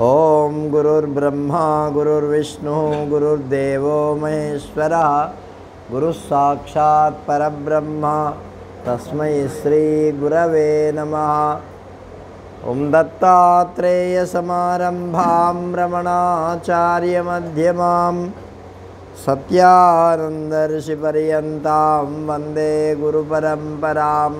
ओम गुरुर्ब्रह्मा गुरुर्विष्णु गुरुर्देवो महेश्वरः गुरुस्साक्षात् परब्रह्म तस्मै श्री गुरवे नमः। ओम दत्तात्रेय समारंभां रमणाचार्य मध्यमां सत्यानंदर्षि पर्यन्तां वंदे गुरुपरंपरां।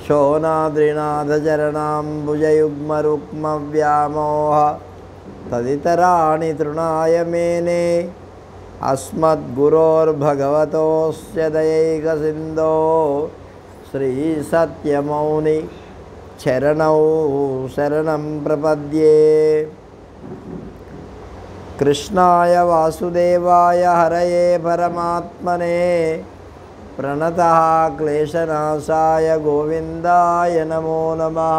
शोणाद्रिनाथचरणाम्बुजयुग्मरुक्मव्यामोह तदितराणि तृणाय मेने अस्मद्गुरोर्भगवतोऽस्य दयैकसिन्धो श्रीसत्यमौनि चरणौ शरणं प्रपद्ये। कृष्णाय वासुदेवाय हरये परमात्मने प्रणतः क्लेशनाशाय गोविन्दाय नमो नमः।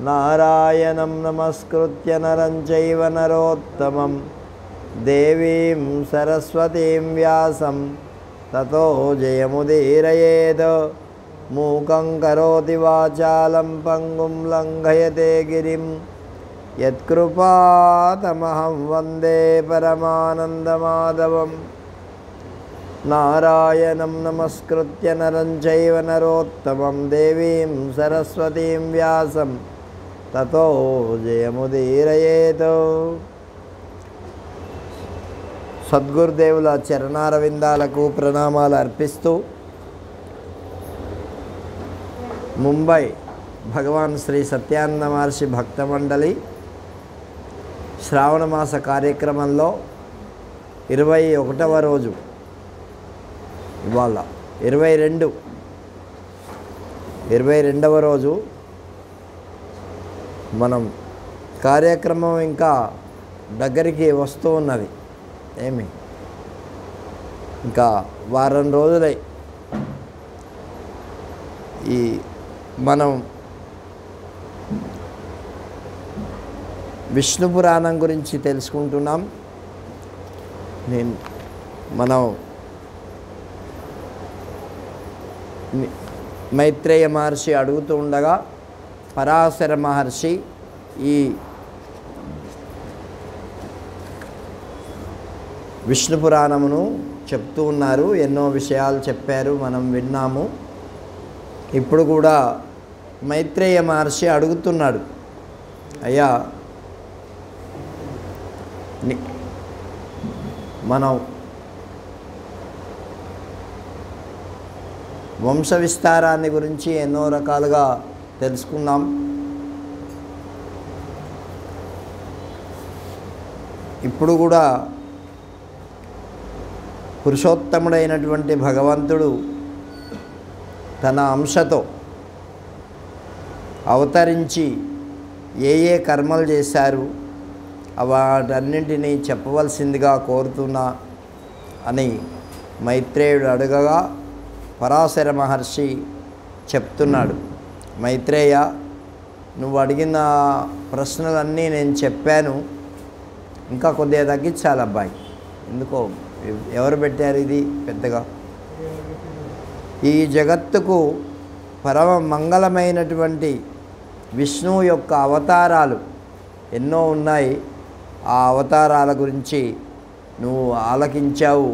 नारायणं नमस्कृत्य नरं चैव नरोत्तमं देवीं सरस्वतीं व्यासं ततो जयमुदीरयेत्। मूकं करोति वाचालं पङ्गुं लङ्घयते गिरिं यत्कृपातमहं वन्दे परमानन्दमाधवम्। नारायणं नमस्कृत्य नरं चैव नरोत्तमं देवीं सरस्वतीं व्यासं ततो जयमुदीरयेत्। సద్గురుదేవుల చరణారవిందాలకు ప్రణామాలు అర్పిస్తూ ముంబై భగవాన్ శ్రీ సత్యానంద మహర్షి భక్త మండలి శ్రావణ మాస కార్యక్రమంలో 21వ రోజు ఇవాళ 22వ రోజు మనం కార్యక్రమం ఇంకా దగ్గరికి వస్తూ ఉన్నది. ఇంకా వారం రోజులై ఈ మనం విష్ణు పురాణం గురించి తెలుసుకుంటున్నాం. మనం మైత్రేయ మహర్షి అడుగుతూ ఉండగా పరాశర మహర్షి ఈ విష్ణు పురాణమును చెప్తూ ఉన్నారు. ఎన్నో విషయాలు చెప్పారు, మనం విన్నాము. ఇప్పుడు కూడా మైత్రేయ మహర్షి అడుగుతున్నాడు, అయ్యా మనం వంశ విస్తారాన్ని గురించి ఎన్నో రకాలుగా తెలుసుకున్నాం. ఇప్పుడు కూడా పురుషోత్తముడైనటువంటి భగవంతుడు తన అంశతో అవతరించి ఏ ఏ కర్మలు చేశారు వాటన్నింటినీ చెప్పవలసిందిగా కోరుతున్నా అని మైత్రేయుడు అడగగా పరాశర మహర్షి చెప్తున్నాడు, మైత్రేయ నువ్వు అడిగిన ప్రశ్నలన్నీ నేను చెప్పాను, ఇంకా కొద్దిగా తగ్గించాలి అబ్బాయి, ఎందుకో ఎవరు పెట్టారు ఇది పెద్దగా. ఈ జగత్తుకు పరమ మంగళమైనటువంటి విష్ణువు యొక్క అవతారాలు ఎన్నో ఉన్నాయి. ఆ అవతారాల గురించి నువ్వు ఆలకించావు,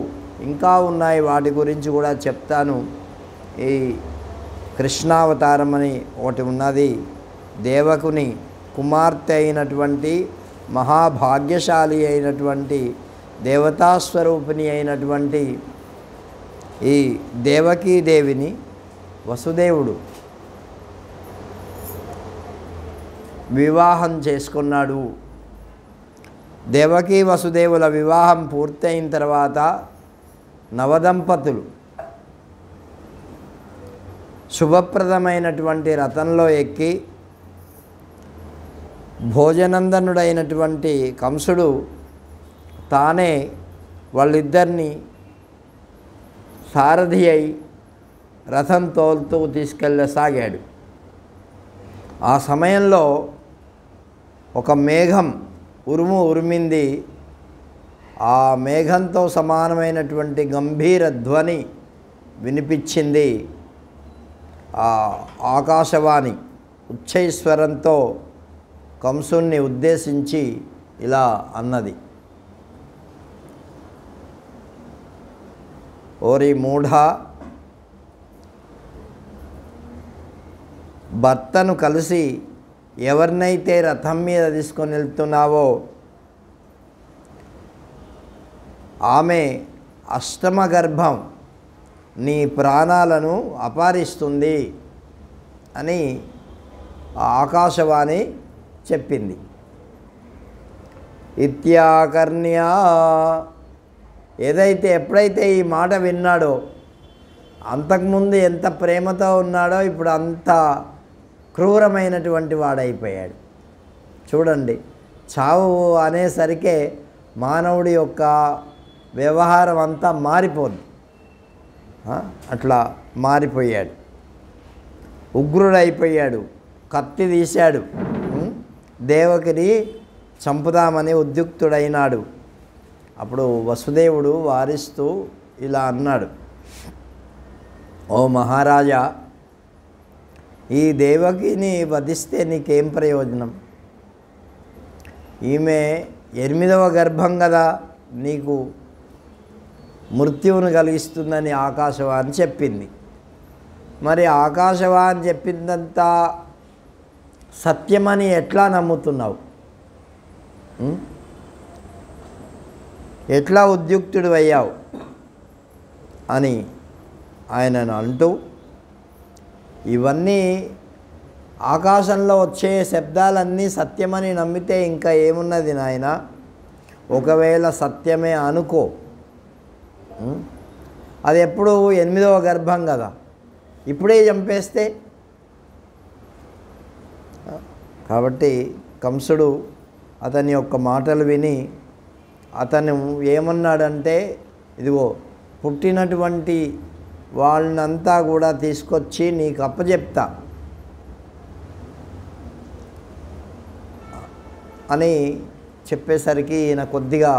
ఇంకా ఉన్నాయి, వాటి గురించి కూడా చెప్తాను. ఈ కృష్ణావతారం అని ఒకటి ఉన్నది. దేవకుని కుమార్తె అయినటువంటి మహాభాగ్యశాలి అయినటువంటి దేవతాస్వరూపిణి అయినటువంటి ఈ దేవకీదేవిని వసుదేవుడు వివాహం చేసుకున్నాడు. దేవకీ వసుదేవుల వివాహం పూర్తయిన తర్వాత నవదంపతులు శుభప్రదమైనటువంటి రథంలో ఎక్కి భోజనందనుడైనటువంటి కంసుడు తానే వాళ్ళిద్దరినీ సారథి అయి రథం తోలుతూ తీసుకెళ్ళసాగాడు. ఆ సమయంలో ఒక మేఘం ఉరిమింది. ఆ మేఘంతో సమానమైనటువంటి గంభీర ధ్వని వినిపించింది. ఆ ఆకాశవాణి ఉచ్చైస్వరంతో కంసుణ్ణి ఉద్దేశించి ఇలా అన్నది, ఓరి మూఢా, భర్తను కలిసి ఎవరినైతే రథం మీద తీసుకొని వెళ్తున్నావో ఆమె అష్టమ గర్భం నీ ప్రాణాలను అపహరిస్తుంది అని ఆకాశవాణి చెప్పింది. ఇత్యాకర్ణ్య, ఎప్పుడైతే ఈ మాట విన్నాడో, అంతకుముందు ఎంత ప్రేమతో ఉన్నాడో ఇప్పుడు అంత క్రూరమైనటువంటి వాడైపోయాడు. చూడండి, చావు అనేసరికే మానవుడి యొక్క వ్యవహారం అంతా మారిపోద్ది. అట్లా మారిపోయాడు, ఉగ్రుడైపోయాడు, కత్తి తీశాడు, దేవకిని చంపుదామని ఉద్యుక్తుడైనాడు. అప్పుడు వసుదేవుడు వారిస్తూ ఇలా అన్నాడు, ఓ మహారాజా, ఈ దేవకిని వధిస్తే నీకేం ప్రయోజనం? ఈమె 8వ గర్భం కదా, నీకు మృత్యువును కలిగిస్తుందని ఆకాశవాణి చెప్పింది. మరి ఆకాశవాణి చెప్పిందంతా సత్యమని ఎట్లా నమ్ముతున్నావు? ఎట్లా ఉద్యుక్తుడు అయ్యావు అని ఆయనను అంటూ, ఇవన్నీ ఆకాశంలో వచ్చే శబ్దాలన్నీ సత్యమని నమ్మితే ఇంకా ఏమున్నది నాయన? ఒకవేళ సత్యమే అనుకో, అది ఎప్పుడు 8వ గర్భం కదా, ఇప్పుడే చంపేస్తే. కాబట్టి కంసుడు అతని యొక్క మాటలు విని అతను ఏమన్నాడంటే, ఇదిగో పుట్టినటువంటి వాళ్ళనంతా కూడా తీసుకొచ్చి నీకు అప్పచెప్తా అని చెప్పేసరికి ఈయన కొద్దిగా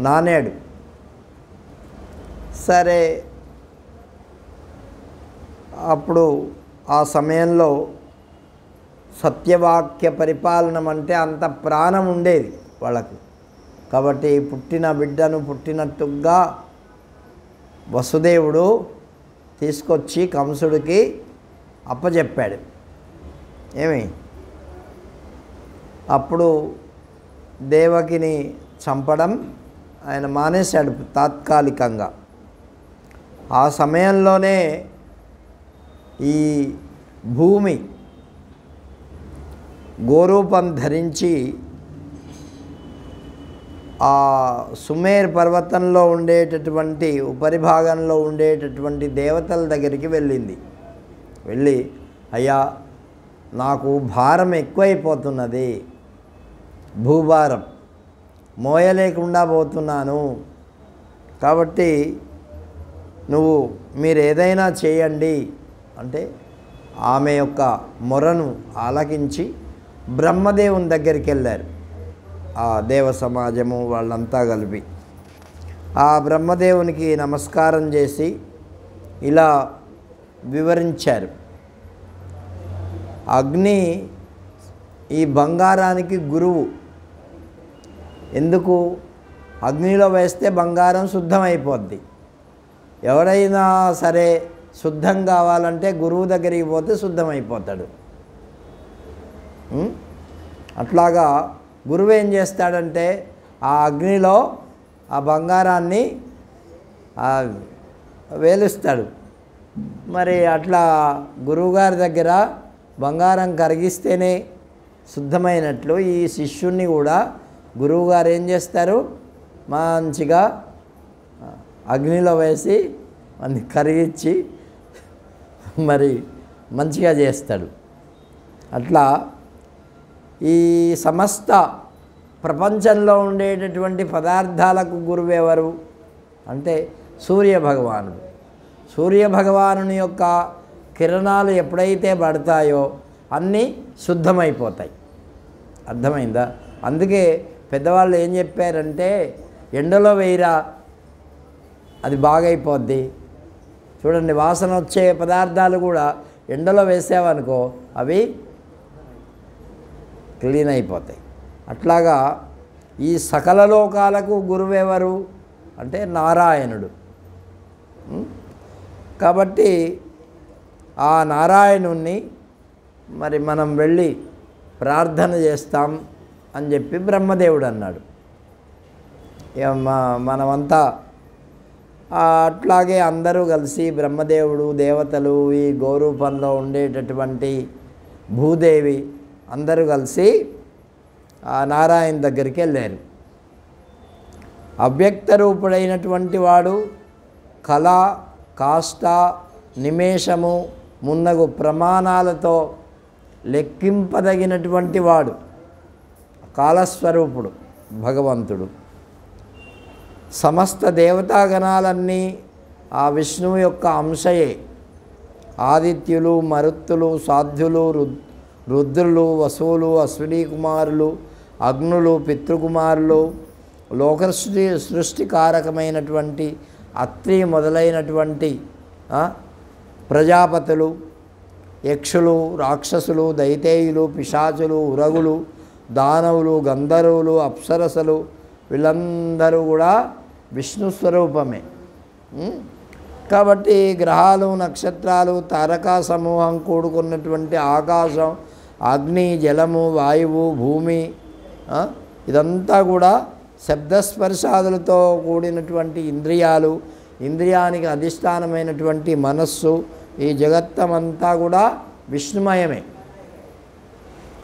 నానాడు. సరే, అప్పుడు ఆ సమయంలో సత్యవాక్య పరిపాలనం అంటే అంత ప్రాణం ఉండేది వాళ్ళకు. కాబట్టి పుట్టిన బిడ్డను పుట్టినట్టుగా వసుదేవుడు తీసుకొచ్చి కంసుడికి అప్పచెప్పాడు. ఏమి, అప్పుడు దేవకిని చంపడం ఆయన మానేశాడు తాత్కాలికంగా. ఆ సమయంలోనే ఈ భూమి గోరూపం ధరించి ఆ సుమేర్ పర్వతంలో ఉండేటటువంటి ఉపరిభాగంలో ఉండేటటువంటి దేవతల దగ్గరికి వెళ్ళింది. వెళ్ళి, అయ్యా, నాకు భారం ఎక్కువైపోతున్నది, భూభారం మోయలేకుండా పోతున్నాను, కాబట్టి మీరు ఏదైనా చేయండి అంటే ఆమె యొక్క మొరను ఆలకించి బ్రహ్మదేవుని దగ్గరికి వెళ్ళారు. ఆ దేవ సమాజము వాళ్ళంతా కలిపి ఆ బ్రహ్మదేవునికి నమస్కారం చేసి ఇలా వివరించారు, అగ్ని ఈ బంగారానికి గురువు. ఎందుకు? అగ్నిలో వేస్తే బంగారం శుద్ధమైపోద్ది. ఎవరైనా సరే శుద్ధం కావాలంటే గురువు దగ్గరికి పోతే శుద్ధమైపోతాడు. అట్లాగా గురువు ఏం చేస్తాడంటే ఆ అగ్నిలో ఆ బంగారాన్ని వేలుస్తాడు. మరి అట్లా గురువుగారి దగ్గర బంగారం కరిగిస్తేనే శుద్ధమైనట్లు ఈ శిష్యుణ్ణి కూడా గురువుగారు ఏం చేస్తారు, మంచిగా అగ్నిలో వేసి అన్ని కరిగించి మరి మంచిగా చేస్తాడు. అట్లా ఈ సమస్త ప్రపంచంలో ఉండేటటువంటి పదార్థాలకు గురువు ఎవరు అంటే సూర్యభగవానుడు. సూర్యభగవానుని యొక్క కిరణాలు ఎప్పుడైతే పడతాయో అన్నీ శుద్ధమైపోతాయి. అర్థమైందా? అందుకే పెద్దవాళ్ళు ఏం చెప్పారంటే, ఎండలో వేయరా, అది బాగైపోద్ది. చూడండి, వాసన వచ్చే పదార్థాలు కూడా ఎండలో వేసావనుకో అవి క్లీన్ అయిపోతాయి. అట్లాగా ఈ సకల లోకాలకు గురువెవరు అంటే నారాయణుడు. కాబట్టి ఆ నారాయణుణ్ణి మరి మనం వెళ్ళి ప్రార్థన చేస్తాం అని చెప్పి బ్రహ్మదేవుడు అన్నాడు. మనమంతా అట్లాగే అందరూ కలిసి బ్రహ్మదేవుడు, దేవతలు, ఈ గోరూపంలో ఉండేటటువంటి భూదేవి అందరూ కలిసి ఆ నారాయణ దగ్గరికి వెళ్ళారు. అవ్యక్త రూపుడైనటువంటి వాడు కళ, కాష్ట, నిమేషము మున్నగు ప్రమాణాలతో లెక్కింపదగినటువంటి వాడు కాలస్వరూపుడు భగవంతుడు. సమస్త దేవతాగణాలన్నీ ఆ విష్ణువు యొక్క అంశయే. ఆదిత్యులు, మరుత్తులు, సాధ్యులు, రుద్రులు, వసువులు, అశ్విని కుమారులు, అగ్నులు, పితృకుమారులు, లోక సృష్టికారకమైనటువంటి అత్రి మొదలైనటువంటి ప్రజాపతులు, యక్షులు, రాక్షసులు, దైతేయులు, పిశాచులు, ఉరగులు, దానవులు, గంధర్వులు, అప్సరసలు వీళ్ళందరూ కూడా విష్ణు స్వరూపమే. కాబట్టి గ్రహాలు, నక్షత్రాలు, తారకా సమూహం కూడుకున్నటువంటి ఆకాశం, అగ్ని, జలము, వాయువు, భూమి ఇదంతా కూడా శబ్దస్పర్శాదులతో కూడినటువంటి ఇంద్రియాలు, ఇంద్రియానికి అధిష్టానమైనటువంటి మనస్సు, ఈ జగత్తమంతా కూడా విష్ణుమయమే.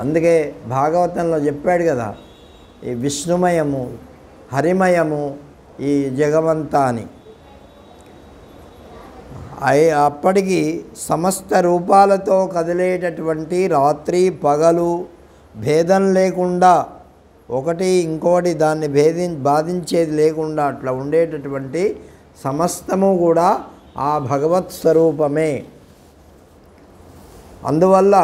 అందుకే భాగవతంలో చెప్పాడు కదా, ఈ విష్ణుమయము, హరిమయము ఈ జగమంతా అని. అప్పటికి సమస్త రూపాలతో కదిలేటటువంటి రాత్రి పగలు భేదం లేకుండా ఒకటి ఇంకోటి దాన్ని బాధించేది లేకుండా అట్లా ఉండేటటువంటి సమస్తము కూడా ఆ భగవత్ స్వరూపమే. అందువల్ల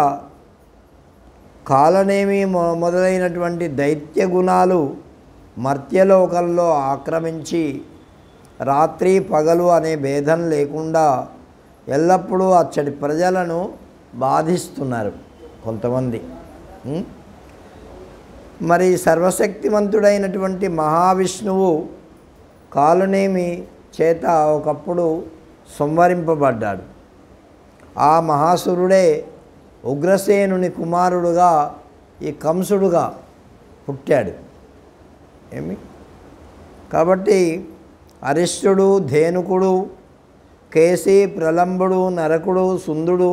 కాలనేమి మొదలైనటువంటి దైత్య గుణాలు మర్త్యలోకంలో ఆక్రమించి రాత్రి పగలు అనే భేదం లేకుండా ఎల్లప్పుడూ అచ్చటి ప్రజలను బాధిస్తున్నారు కొంతమంది. మరి సర్వశక్తివంతుడైనటువంటి మహావిష్ణువు కాలనేమి చేత ఒకప్పుడు సంవరింపబడ్డాడు. ఆ మహాసురుడే ఉగ్రసేనుని కుమారుడుగా ఈ కంసుడుగా పుట్టాడు. కాబట్టి అరిష్టుడు, ధేనుకుడు, కేసి, ప్రలంబుడు, నరకుడు, సుందుడు,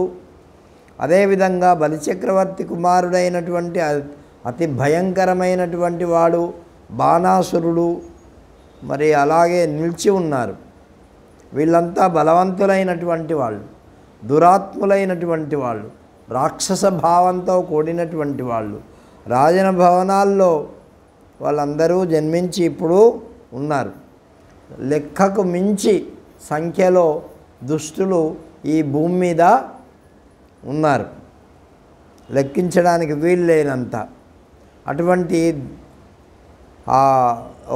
అదేవిధంగా బలిచక్రవర్తి కుమారుడైనటువంటి అతి భయంకరమైనటువంటి వాడు బాణాసురుడు మరి అలాగే నిలిచి ఉన్నారు. వీళ్ళంతా బలవంతులైనటువంటి వాళ్ళు, దురాత్ములైనటువంటి వాళ్ళు, రాక్షస భావంతో కూడినటువంటి వాళ్ళు. రాజన భవనాల్లో వాళ్ళందరూ జన్మించి ఇప్పుడు ఉన్నారు. లెక్కకు మించి సంఖ్యలో దుష్టులు ఈ భూమి మీద ఉన్నారు, లెక్కించడానికి వీలు లేనంత. అటువంటి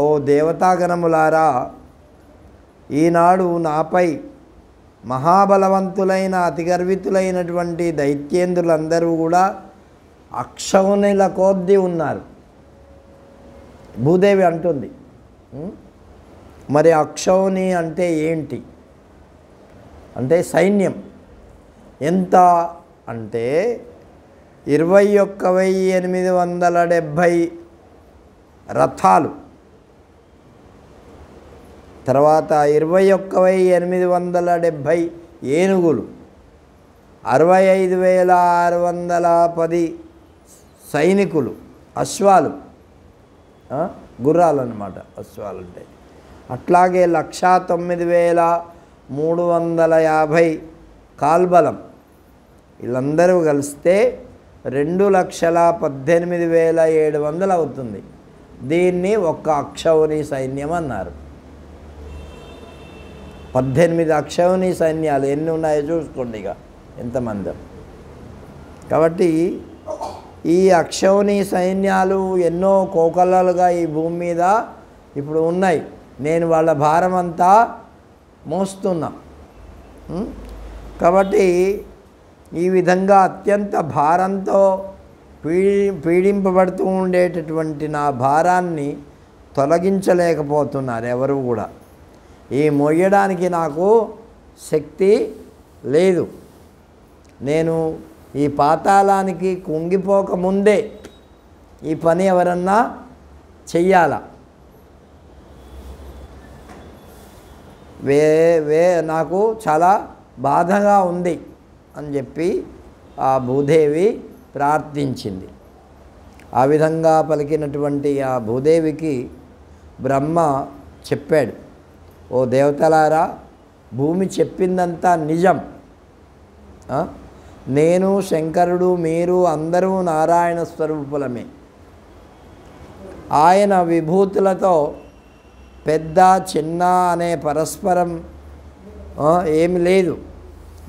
ఓ దేవతాగణములారా, ఈనాడు నాపై మహాబలవంతులైన అతిగర్వితులైనటువంటి దైత్యేంద్రులందరూ కూడా అక్షౌనిల కొద్దీ ఉన్నారు. భూదేవి అంటుంది. మరి అక్షౌని అంటే ఏంటి అంటే సైన్యం. ఎంత అంటే 21,870 రథాలు, తర్వాత 21,870 ఏనుగులు, 65,610 సైనికులు, అశ్వాలు, గుర్రాలు అన్నమాట అశ్వాలు అంటే. అట్లాగే 1,09,350 కాల్బలం. వీళ్ళందరూ కలిస్తే 2,18,700 అవుతుంది. దీన్ని ఒక్క అక్షౌని సైన్యం అన్నారు. 18 అక్షౌని సైన్యాలు ఎన్ని ఉన్నాయో చూసుకోండి ఇక ఎంతమంది. కాబట్టి ఈ అక్షౌని సైన్యాలు ఎన్నో కోకలలుగా ఈ భూమి మీద ఇప్పుడు ఉన్నాయి. నేను వాళ్ళ భారం అంతా మోస్తున్నా. కాబట్టి ఈ విధంగా అత్యంత భారంతో పీడింపబడుతూ ఉండేటటువంటి నా భారాన్ని తొలగించలేకపోతున్నారు ఎవరు కూడా. ఈ మోయడానికి నాకు శక్తి లేదు. నేను ఈ పాతాళానికి కుంగిపోకముందే ఈ పని ఎవరన్నా చెయ్యాల. నాకు చాలా బాధగా ఉంది అని చెప్పి ఆ భూదేవి ప్రార్థించింది. ఆ విధంగా పలికినటువంటి ఆ భూదేవికి బ్రహ్మ చెప్పాడు, ఓ దేవతలారా, భూమి చెప్పిందంతా నిజం. నేను, శంకరుడు, మీరు అందరూ నారాయణ స్వరూపులమే. ఆయన విభూతులతో పెద్ద చిన్న అనే పరస్పరం ఏమి లేదు,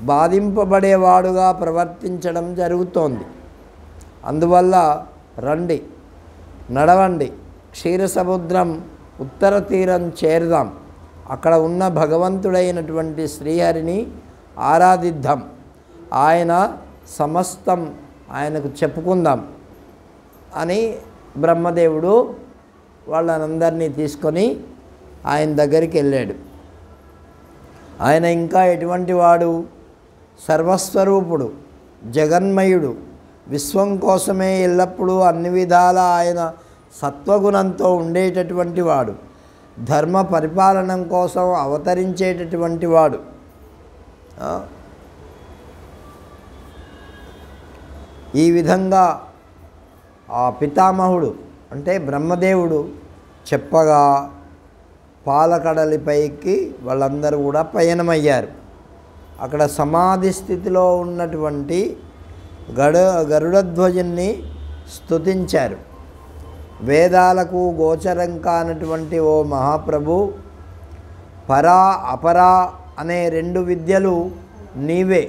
బాధింపబడేవాడుగా ప్రవర్తించడం జరుగుతోంది. అందువల్ల రండి, నడవండి, క్షీరసముద్రం ఉత్తర తీరం చేరుదాం, అక్కడ ఉన్న భగవంతుడైనటువంటి శ్రీహరిని ఆరాధిద్దాం, ఆయన సమస్తం ఆయనకు చెప్పుకుందాం అని బ్రహ్మదేవుడు వాళ్ళనందరినీ తీసుకొని ఆయన దగ్గరికి వెళ్ళాడు. ఆయన ఇంకా ఎటువంటి వాడు? సర్వస్వరూపుడు, జగన్మయుడు, విశ్వం కోసమే ఎల్లప్పుడూ అన్ని విధాల ఆయన సత్వగుణంతో ఉండేటటువంటి వాడు, ధర్మ పరిపాలనం కోసం అవతరించేటటువంటి వాడు. ఈ విధంగా ఆ పితామహుడు అంటే బ్రహ్మదేవుడు చెప్పగా పాలకడలిపైకి వాళ్ళందరూ కూడా పయనమయ్యారు. అక్కడ సమాధి స్థితిలో ఉన్నటువంటి గరుడధ్వజుని స్తుతించారు. వేదాలకు గోచరం కానటువంటి ఓ మహాప్రభు, పరా అపరా అనే రెండు విద్యలు నీవే,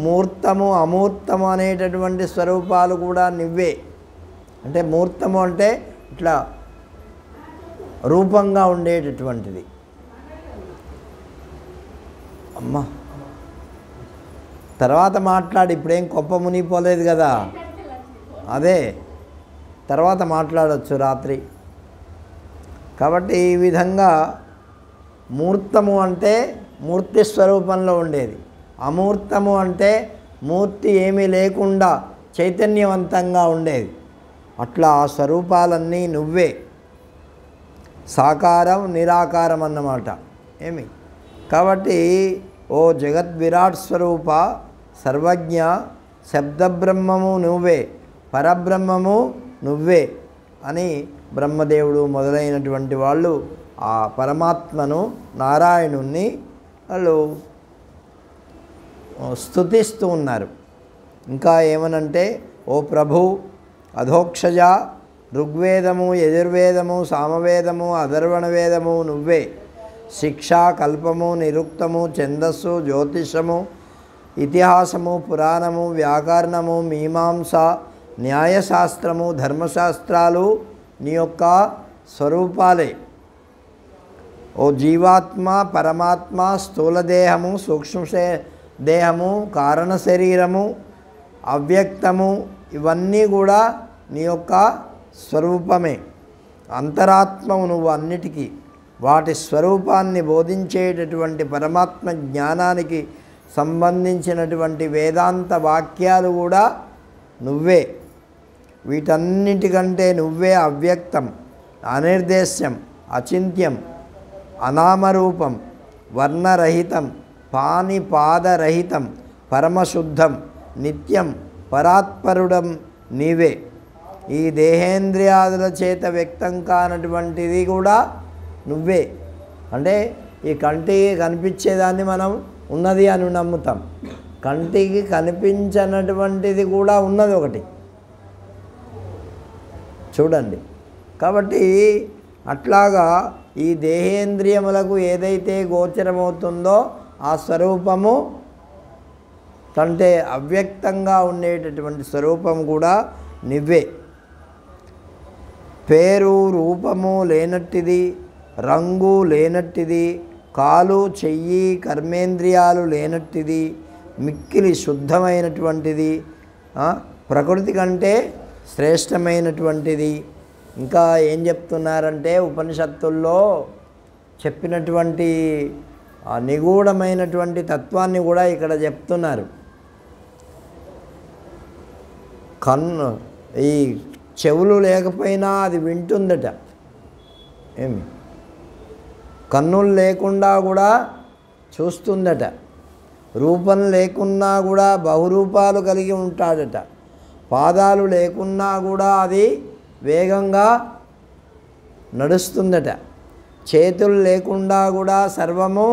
మూర్తము అమూర్తము అనేటటువంటి స్వరూపాలు కూడా నువ్వే. అంటే మూర్తము అంటే ఇట్లా రూపంగా ఉండేటటువంటిది. అమ్మా తర్వాత మాట్లాడి, ఇప్పుడేం కొప్ప మునిగిపోలేదు కదా, అదే తర్వాత మాట్లాడవచ్చు రాత్రి. కాబట్టి ఈ విధంగా మూర్తము అంటే మూర్తి స్వరూపంలో ఉండేది, అమూర్తము అంటే మూర్తి ఏమీ లేకుండా చైతన్యవంతంగా ఉండేది. అట్లా ఆ స్వరూపాలన్నీ నువ్వే, సాకారం నిరాకారం అన్నమాట. ఏమి కాబట్టి ఓ జగద్విరాట్ స్వరూప, సర్వజ్ఞ, శబ్దబ్రహ్మము నువ్వే, పరబ్రహ్మము నువ్వే అని బ్రహ్మదేవుడు మొదలైనటువంటి వాళ్ళు ఆ పరమాత్మను, నారాయణుణ్ణి వాళ్ళు స్తుతిస్తూ ఉన్నారు. ఇంకా ఏమనంటే, ఓ ప్రభు అధోక్షజ, ఋగ్వేదము, యజుర్వేదము, సామవేదము, అధర్వణ వేదము నువ్వే, శిక్ష, కల్పము, నిరుక్తము, ఛందస్సు, జ్యోతిషము, ఇతిహాసము, పురాణము, వ్యాకరణము, మీమాంస, న్యాయశాస్త్రము, ధర్మశాస్త్రాలు నీ యొక్క స్వరూపాలే. ఓ జీవాత్మ, పరమాత్మ, స్థూలదేహము, సూక్ష్మ దేహము, కారణ శరీరము, అవ్యక్తము, ఇవన్నీ కూడా నీ యొక్క స్వరూపమే. అంతరాత్మవు నువ్వు అన్నిటికీ. వాటి స్వరూపాన్ని బోధించేటటువంటి పరమాత్మ జ్ఞానానికి సంబంధించినటువంటి వేదాంత వాక్యాలు కూడా నువ్వే. వీటన్నిటికంటే నువ్వే అవ్యక్తం, అనిర్దేశ్యం, అచింత్యం, అనామరూపం, వర్ణరహితం, పానిపాదరహితం, పరమశుద్ధం, నిత్యం, పరాత్పరుడం నీవే. ఈ దేహేంద్రియాదుల చేత వ్యక్తం కానటువంటిది కూడా నువ్వే. అంటే ఈ కంటికి కనిపించేదాన్ని మనం ఉన్నది అని నమ్ముతాం, కంటికి కనిపించనటువంటిది కూడా ఉన్నది ఒకటి, చూడండి. కాబట్టి అట్లాగా ఈ దేహేంద్రియములకు ఏదైతే గోచరమవుతుందో ఆ స్వరూపము అంటే అవ్యక్తంగా ఉండేటటువంటి స్వరూపం కూడా నువ్వే. పేరు రూపము లేనట్టిది, రంగు లేనట్టిది, కాలు చెయ్యి కర్మేంద్రియాలు లేనట్టిది, మిక్కిలి శుద్ధమైనటువంటిది, ప్రకృతి కంటే శ్రేష్టమైనటువంటిది. ఇంకా ఏం చెప్తున్నారంటే ఉపనిషత్తుల్లో చెప్పినటువంటి నిగూఢమైనటువంటి తత్వాన్ని కూడా ఇక్కడ చెప్తున్నారు. ఈ చెవులు లేకపోయినా అది వింటుందట. ఏమి కన్నులు లేకుండా కూడా చూస్తుందట. రూపం లేకున్నా కూడా బహురూపాలు కలిగి ఉంటాడట. పాదాలు లేకున్నా కూడా అది వేగంగా నడుస్తుందట. చేతులు లేకుండా కూడా సర్వము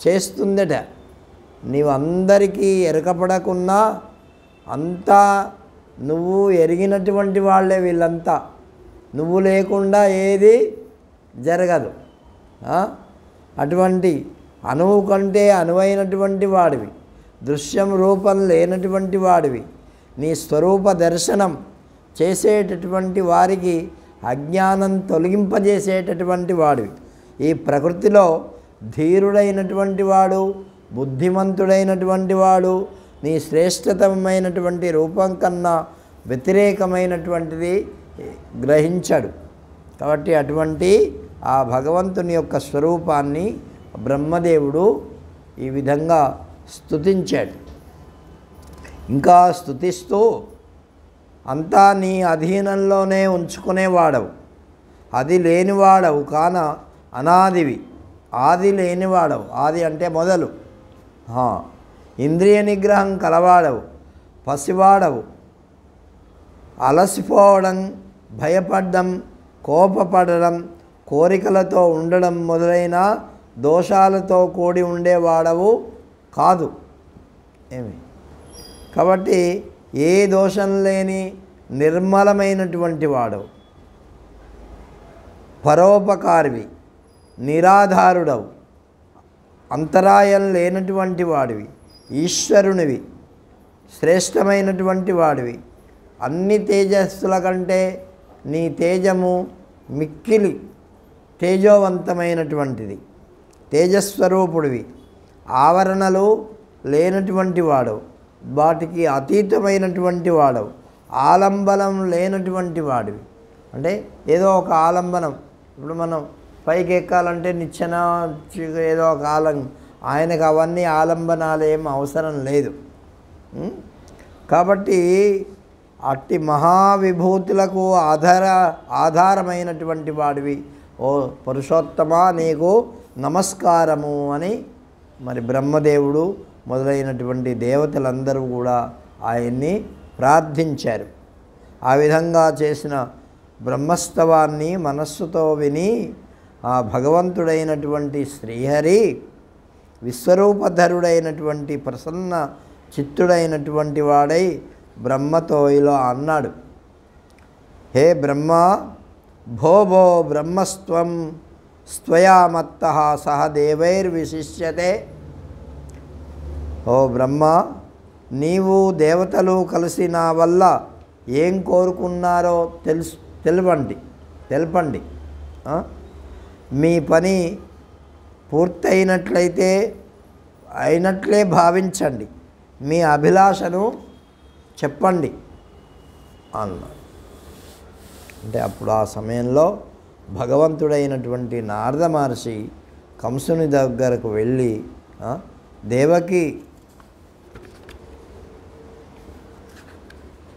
చేస్తుందట. నీవు అందరికీ ఎరకపడకున్నా అంతా నువ్వు ఎరిగినటువంటి వాళ్ళే వీళ్ళంతా. నువ్వు లేకుండా ఏది జరగదు. అటువంటి అణువు కంటే అనువైనటువంటి వాడివి, దృశ్యం రూపం లేనటువంటి వాడివి, నీ స్వరూప దర్శనం చేసేటటువంటి వారికి అజ్ఞానం తొలగింపజేసేటటువంటి వాడివి. ఈ ప్రకృతిలో ధీరుడైనటువంటి వాడు, బుద్ధిమంతుడైనటువంటి వాడు నీ శ్రేష్టతమైనటువంటి రూపం కన్నా వ్యతిరేకమైనటువంటిది గ్రహించాడు. కాబట్టి అటువంటి ఆ భగవంతుని యొక్క స్వరూపాన్ని బ్రహ్మదేవుడు ఈ విధంగా స్తుతించాడు. ఇంకా స్తుతిస్తూ అంతా నీ అధీనంలోనే ఉంచుకునేవాడవు, అది లేనివాడవు కాన అనాదివి, ఆది లేనివాడవు. ఆది అంటే మొదలు. ఇంద్రియ నిగ్రహం కలవాడవు, పసివాడవు, అలసిపోవడం, భయపడడం, కోపపడడం, కోరికలతో ఉండడం మొదలైన దోషాలతో కూడి ఉండేవాడవు కాదు. కాబట్టి ఏ దోషం లేని నిర్మలమైనటువంటి వాడవు, పరోపకారివి, నిరాధారుడవు, అంతరాయం లేనటువంటి వాడివి, ఈశ్వరునివి, శ్రేష్టమైనటువంటి వాడివి. అన్ని తేజస్సుల కంటే నీ తేజము మిక్కిలి తేజోవంతమైనటువంటిది, తేజస్వరూపుడివి, ఆవరణలు లేనటువంటి వాడవు, వాటికి అతీతమైనటువంటి వాడవు, ఆలంబనం లేనటువంటి వాడివి. అంటే ఏదో ఒక ఆలంబనం, ఇప్పుడు మనం పైకి ఎక్కాలంటే నిచ్చెన ఏదో ఒక ఆయనకు అవన్నీ ఆలంబనాలు ఏం అవసరం లేదు. కాబట్టి అట్టి మహావిభూతులకు ఆధారమైనటువంటి వాడివి. ఓ పురుషోత్తమా నీకు నమస్కారము అని మరి బ్రహ్మదేవుడు మొదలైనటువంటి దేవతలందరూ కూడా ఆయన్ని ప్రార్థించారు. ఆ విధంగా చేసిన బ్రహ్మస్తవాన్ని మనస్సుతో విని ఆ భగవంతుడైనటువంటి శ్రీహరి విశ్వరూపధరుడైనటువంటి ప్రసన్న చిత్తుడైనటువంటి వాడై బ్రహ్మతో ఇలా అన్నాడు, హే బ్రహ్మ, భో బ్రహ్మస్త్వం స్త్వయా మత్తః సహ దేవైర్విశిష్యతే. ఓ బ్రహ్మ, నీవు దేవతలు కలిసి నా వల్ల ఏం కోరుకున్నారో తెలపండి. మీ పని పూర్తయినట్లయితే అయినట్లే భావించండి, మీ అభిలాషను చెప్పండి అన్నాడు. అంటే అప్పుడు ఆ సమయంలో భగవంతుడైనటువంటి నారద మహర్షి కంసుని దగ్గరకు వెళ్ళి దేవకి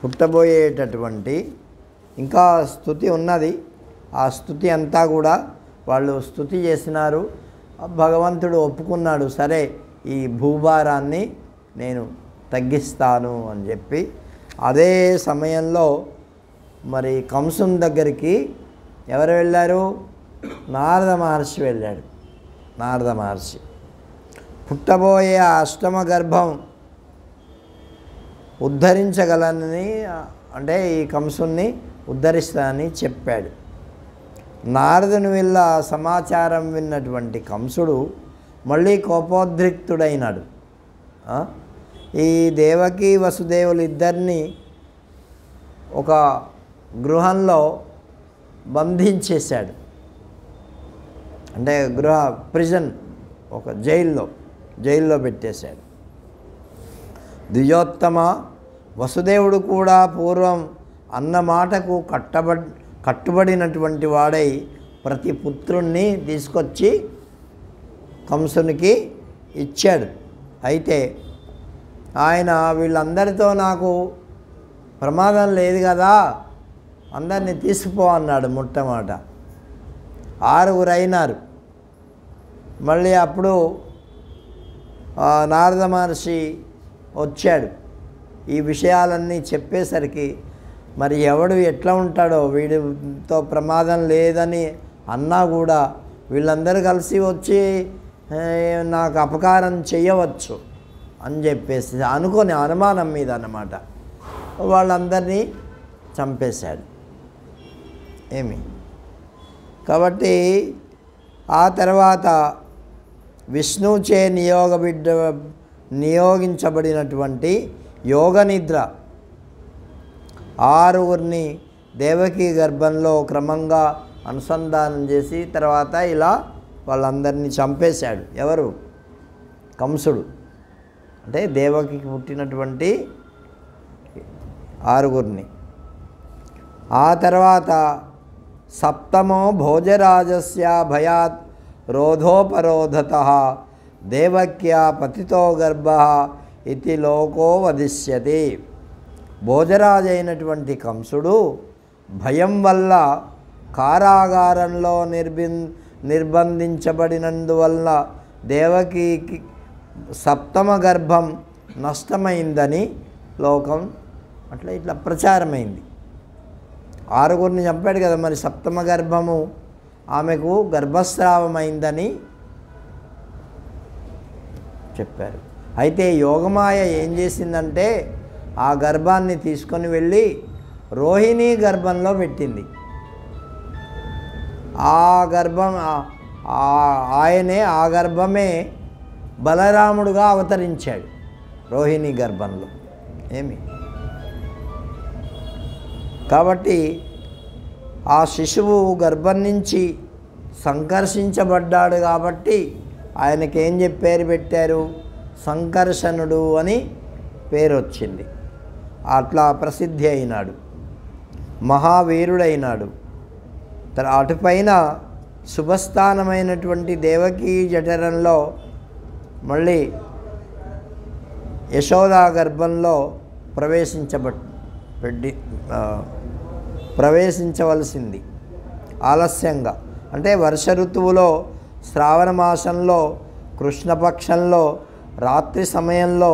పుట్టబోయేటటువంటి ఇంకా స్తుతి ఉన్నది, ఆ స్తుతి అంతా కూడా వాళ్ళు స్తుతి చేసినారు. భగవంతుడు ఒప్పుకున్నాడు, సరే ఈ భూభారాన్ని నేను తగ్గిస్తాను అని చెప్పి. అదే సమయంలో మరి కంసుని దగ్గరికి ఎవరు వెళ్ళారు? నారద మహర్షి వెళ్ళాడు. నారద మహర్షి పుట్టబోయే ఆ అష్టమ గర్భం ఉద్ధరించగలనని, అంటే ఈ కంసుని ఉద్ధరిస్తానని చెప్పాడు. నారదుని వల్ల సమాచారం విన్నటువంటి కంసుడు మళ్ళీ కోపోద్రిక్తుడైనాడు. ఈ దేవకి వసుదేవులు ఇద్దరిని ఒక గృహంలో బంధించేశాడు. అంటే ప్రిజన్, ఒక జైల్లో పెట్టేశాడు. ద్విజోత్తమ, వసుదేవుడు కూడా పూర్వం అన్న మాటకు కట్టుబడినటువంటి వాడై ప్రతి పుత్రుణ్ణి తీసుకొచ్చి కంసునికి ఇచ్చాడు. అయితే ఆయన వీళ్ళందరితో నాకు ప్రమాదం లేదు కదా, అందరినీ తీసుకుపో అన్నాడు. మొట్టమొదట 6 అయినారు. మళ్ళీ అప్పుడు నారద మహర్షి వచ్చాడు. ఈ విషయాలన్నీ చెప్పేసరికి మరి ఎవడు ఎట్లా ఉంటాడో, వీడితో ప్రమాదం లేదని అన్నా కూడా వీళ్ళందరూ కలిసి వచ్చి నాకు అపకారం చేయవచ్చు అని చెప్పేసి అనుకొని అనుమానం మీద అన్నమాట వాళ్ళందరినీ చంపేశాడు. కాబట్టి ఆ తర్వాత విష్ణుచే నియోగించబడినటువంటి యోగ నిద్ర 6 దేవకీ గర్భంలో క్రమంగా అనుసంధానం చేసి తర్వాత ఇలా వాళ్ళందరినీ చంపేశాడు. ఎవరు? కంసుడు. అంటే దేవకికి పుట్టినటువంటి 6. ఆ తర్వాత సప్తమో భోజరాజస్య భయాత్ రోధోపరోధతః దేవక్యా పతితో గర్భః ఇతి లోకో వదిష్యతి. భోజరాజైనటువంటి కంసుడు భయం వల్ల కారాగారంలో నిర్బంధించబడినందువల్ల దేవకీకి సప్తమ గర్భం నష్టమైందని లోకం ఇట్లా ప్రచారమైంది. 6 చంపాడు కదా, మరి సప్తమ గర్భము ఆమెకు గర్భస్రావమైందని చెప్పారు. అయితే యోగమాయ ఏం చేసిందంటే ఆ గర్భాన్ని తీసుకొని వెళ్ళి రోహిణి గర్భంలో పెట్టింది. ఆ గర్భం ఆయనే ఆ గర్భమే బలరాముడుగా అవతరించాడు రోహిణి గర్భంలో. కాబట్టి ఆ శిశువు గర్భం నుంచి సంకర్షించబడ్డాడు కాబట్టి ఆయనకేం పేరు పెట్టారు? సంకర్షణుడు అని పేరు వచ్చింది. అట్లా ప్రసిద్ధి అయినాడు, మహావీరుడైనాడు. అటుపైన శుభస్థానమైనటువంటి దేవకీ జఠరంలో మళ్ళీ యశోదా గర్భంలో ప్రవేశించవలసింది ఆలస్యంగా. అంటే వర్ష ఋతువులో శ్రావణ మాసంలో కృష్ణపక్షంలో రాత్రి సమయంలో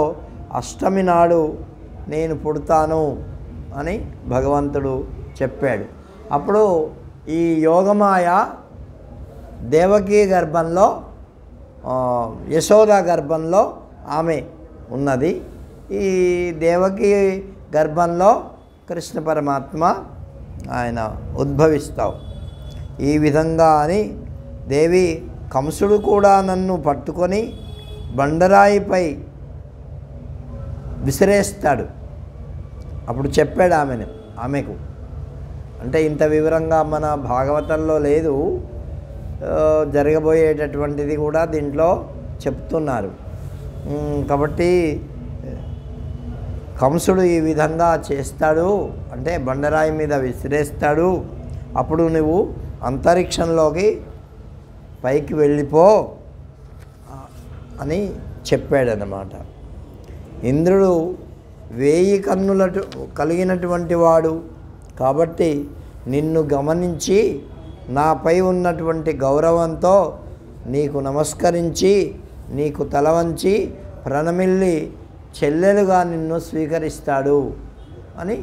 అష్టమి నాడు నేను పుడతాను అని భగవంతుడు చెప్పాడు. అప్పుడు ఈ యోగమాయ దేవకీ గర్భంలో యశోద గర్భంలో ఆమె ఉన్నది. ఈ దేవకీ గర్భంలో కృష్ణ పరమాత్మ ఆయన ఉద్భవిస్తావు. ఈ విధంగా అని దేవి కంసుడు కూడా నన్ను పట్టుకొని బండరాయిపై విసిరేస్తాడు. అప్పుడు చెప్పాడు ఆమెకు. అంటే ఇంత వివరంగా మన భాగవతంలో లేదు, జరగబోయేటటువంటిది కూడా దీంట్లో చెప్తున్నారు. కాబట్టి కంసుడు ఈ విధంగా చేస్తాడు, అంటే బండరాయి మీద విసిరేస్తాడు. అప్పుడు నువ్వు అంతరిక్షంలోకి పైకి వెళ్ళిపో అని చెప్పాడన్నమాట. ఇంద్రుడు 1000 కన్నులటు కలిగినటువంటి వాడు కాబట్టి నిన్ను గమనించి నాపై ఉన్నటువంటి గౌరవంతో నీకు నమస్కరించి నీకు తల వంచి ప్రణమిల్లి చెల్లెలుగా నిన్ను స్వీకరిస్తాడు అని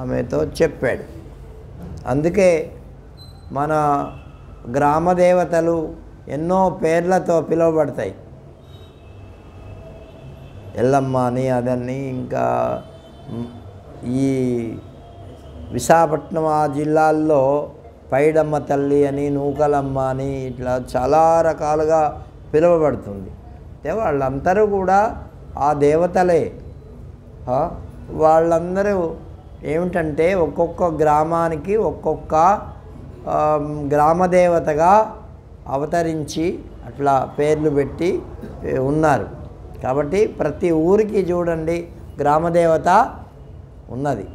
ఆమెతో చెప్పాడు. అందుకే మన గ్రామ దేవతలు ఎన్నో పేర్లతో పిలువబడతాయి. ఎల్లమ్మ అని అదని, ఇంకా ఈ విశాఖపట్నం ఆ జిల్లాల్లో పైడమ్మ తల్లి అని, నూకలమ్మ అని, ఇట్లా చాలా రకాలుగా పిలువబడుతుంది. అంటే వాళ్ళందరూ కూడా ఆ దేవతలే. వాళ్ళందరూ ఏమిటంటే ఒక్కొక్క గ్రామానికి ఒక్కొక్క గ్రామదేవతగా అవతరించి అట్లా పేర్లు పెట్టి ఉన్నారు. కాబట్టి ప్రతి ఊరికి చూడండి గ్రామదేవత ఉన్నది.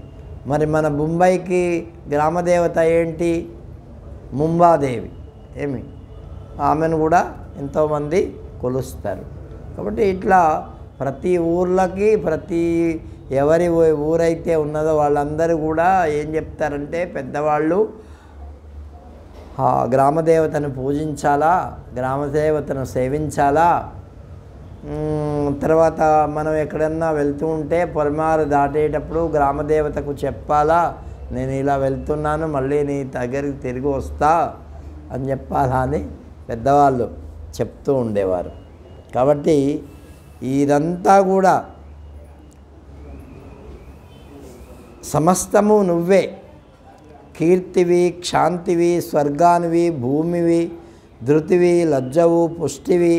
మరి మన ముంబైకి గ్రామదేవత ఏంటి? ముంబాదేవి. ఏమి ఆమెను కూడా ఎంతోమంది కొలుస్తారు. కాబట్టి ఇట్లా ప్రతి ఊర్లకి ప్రతి ఎవరి ఊరైతే ఉన్నదో వాళ్ళందరూ కూడా ఏం చెప్తారంటే పెద్దవాళ్ళు గ్రామదేవతను పూజించాలా, గ్రామదేవతను సేవించాలా. తర్వాత మనం ఎక్కడన్నా వెళ్తూ ఉంటే పొలమారు దాటేటప్పుడు గ్రామదేవతకు చెప్పాలా, నేను ఇలా వెళ్తున్నాను, మళ్ళీ నీ దగ్గరికి తిరిగి వస్తా అని చెప్పాలా అని పెద్దవాళ్ళు చెప్తూ ఉండేవారు. కాబట్టి ఇదంతా కూడా సమస్తము నువ్వే. కీర్తివి, క్షాంతివి, స్వర్గానివి, భూమివి, ధృతివి, లజ్జవు, పుష్టివి,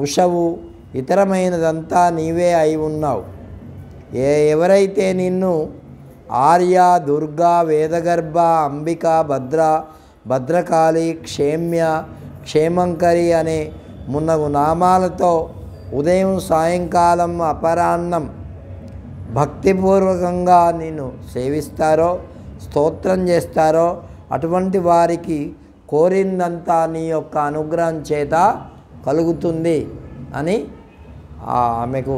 ఉషవు, ఇతరమైనదంతా నీవే అయి ఉన్నావు. ఎవరైతే నిన్ను ఆర్య, దుర్గా, వేదగర్భ, అంబిక, భద్రకాళి, క్షేమ్య, క్షేమంకరి అనే మున్నగు నామాలతో ఉదయం సాయంకాలం అపరాహ్నం భక్తిపూర్వకంగా నిన్ను సేవిస్తారో, స్తోత్రం చేస్తారో అటువంటి వారికి కోరిందంతా నీ యొక్క అనుగ్రహం చేత కలుగుతుంది అని ఆమెకు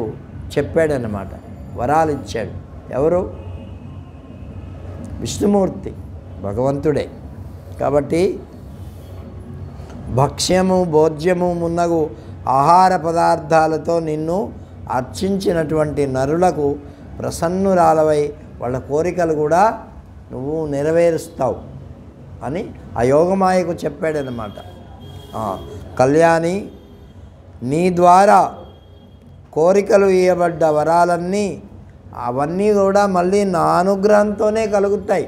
చెప్పాడనమాట. వరాలు ఇచ్చాడు. ఎవరు? విష్ణుమూర్తి, భగవంతుడే. కాబట్టి భక్ష్యము, భోజ్యము మున్నగు ఆహార పదార్థాలతో నిన్ను అర్చించినటువంటి నరులకు ప్రసన్నురాలవై వాళ్ళ కోరికలు కూడా నువ్వు నెరవేరుస్తావు అని ఆ యోగమాయకు చెప్పాడనమాట. కళ్యాణి, నీ ద్వారా కోరికలు ఇవ్వబడ్డ వరాలన్నీ అవన్నీ కూడా మళ్ళీ నా అనుగ్రహంతోనే కలుగుతాయి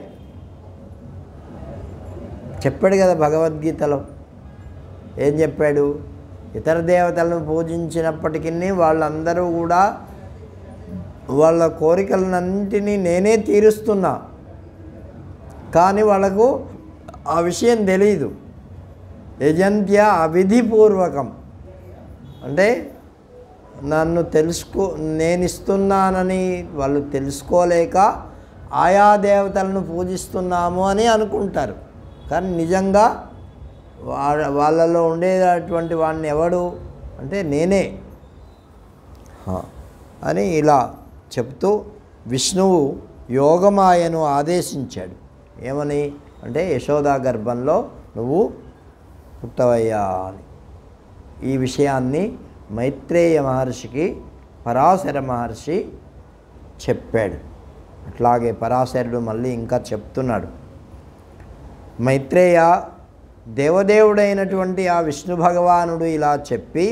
చెప్పాడు కదా భగవద్గీతలో. ఏం చెప్పాడు? ఇతర దేవతలను పూజించినప్పటికీ వాళ్ళందరూ కూడా వాళ్ళ కోరికలన్నింటినీ నేనే తీరుస్తున్నా, కానీ వాళ్ళకు ఆ విషయం తెలియదు. యజంత్య అవిధిపూర్వకం అంటే నన్ను నేను ఇస్తున్నానని వాళ్ళు తెలుసుకోలేక ఆయా దేవతలను పూజిస్తున్నాము అని అనుకుంటారు. కానీ నిజంగా వాళ్ళలో ఉండేటటువంటి వాడిని ఎవడు అంటే నేనే అని ఇలా చెప్తూ విష్ణువు యోగమాయను ఆదేశించాడు. ఏమని అంటే యశోదా గర్భంలో నువ్వు పుట్టవయ్యా అని. ఈ విషయాన్ని మైత్రేయ మహర్షికి పరాశర మహర్షి చెప్పాడు. అట్లాగే పరాశరుడు మళ్ళీ ఇంకా చెప్తున్నాడు. మైత్రేయ, దేవదేవుడైనటువంటి ఆ విష్ణు భగవానుడు ఇలా చెప్పి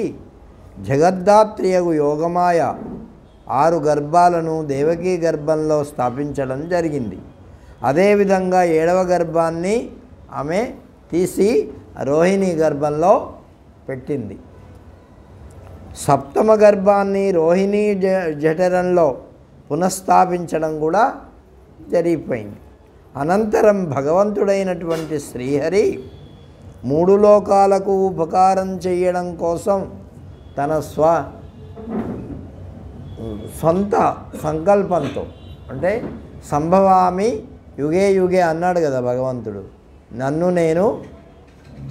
జగద్ధాత్రియగు యోగమాయ 6 గర్భాలను దేవకీ గర్భంలో స్థాపించడం జరిగింది. అదేవిధంగా 7వ గర్భాన్ని ఆమె తీసి రోహిణి గర్భంలో పెట్టింది. 7వ గర్భాన్ని రోహిణి జఠరంలో పునఃస్థాపించడం కూడా జరిగిపోయింది. అనంతరం భగవంతుడైనటువంటి శ్రీహరి 3 లోకాలకు ఉపకారం చేయడం కోసం తన సొంత సంకల్పంతో అంటే సంభవామి యుగే యుగే అన్నాడు కదా భగవంతుడు, నన్ను నేను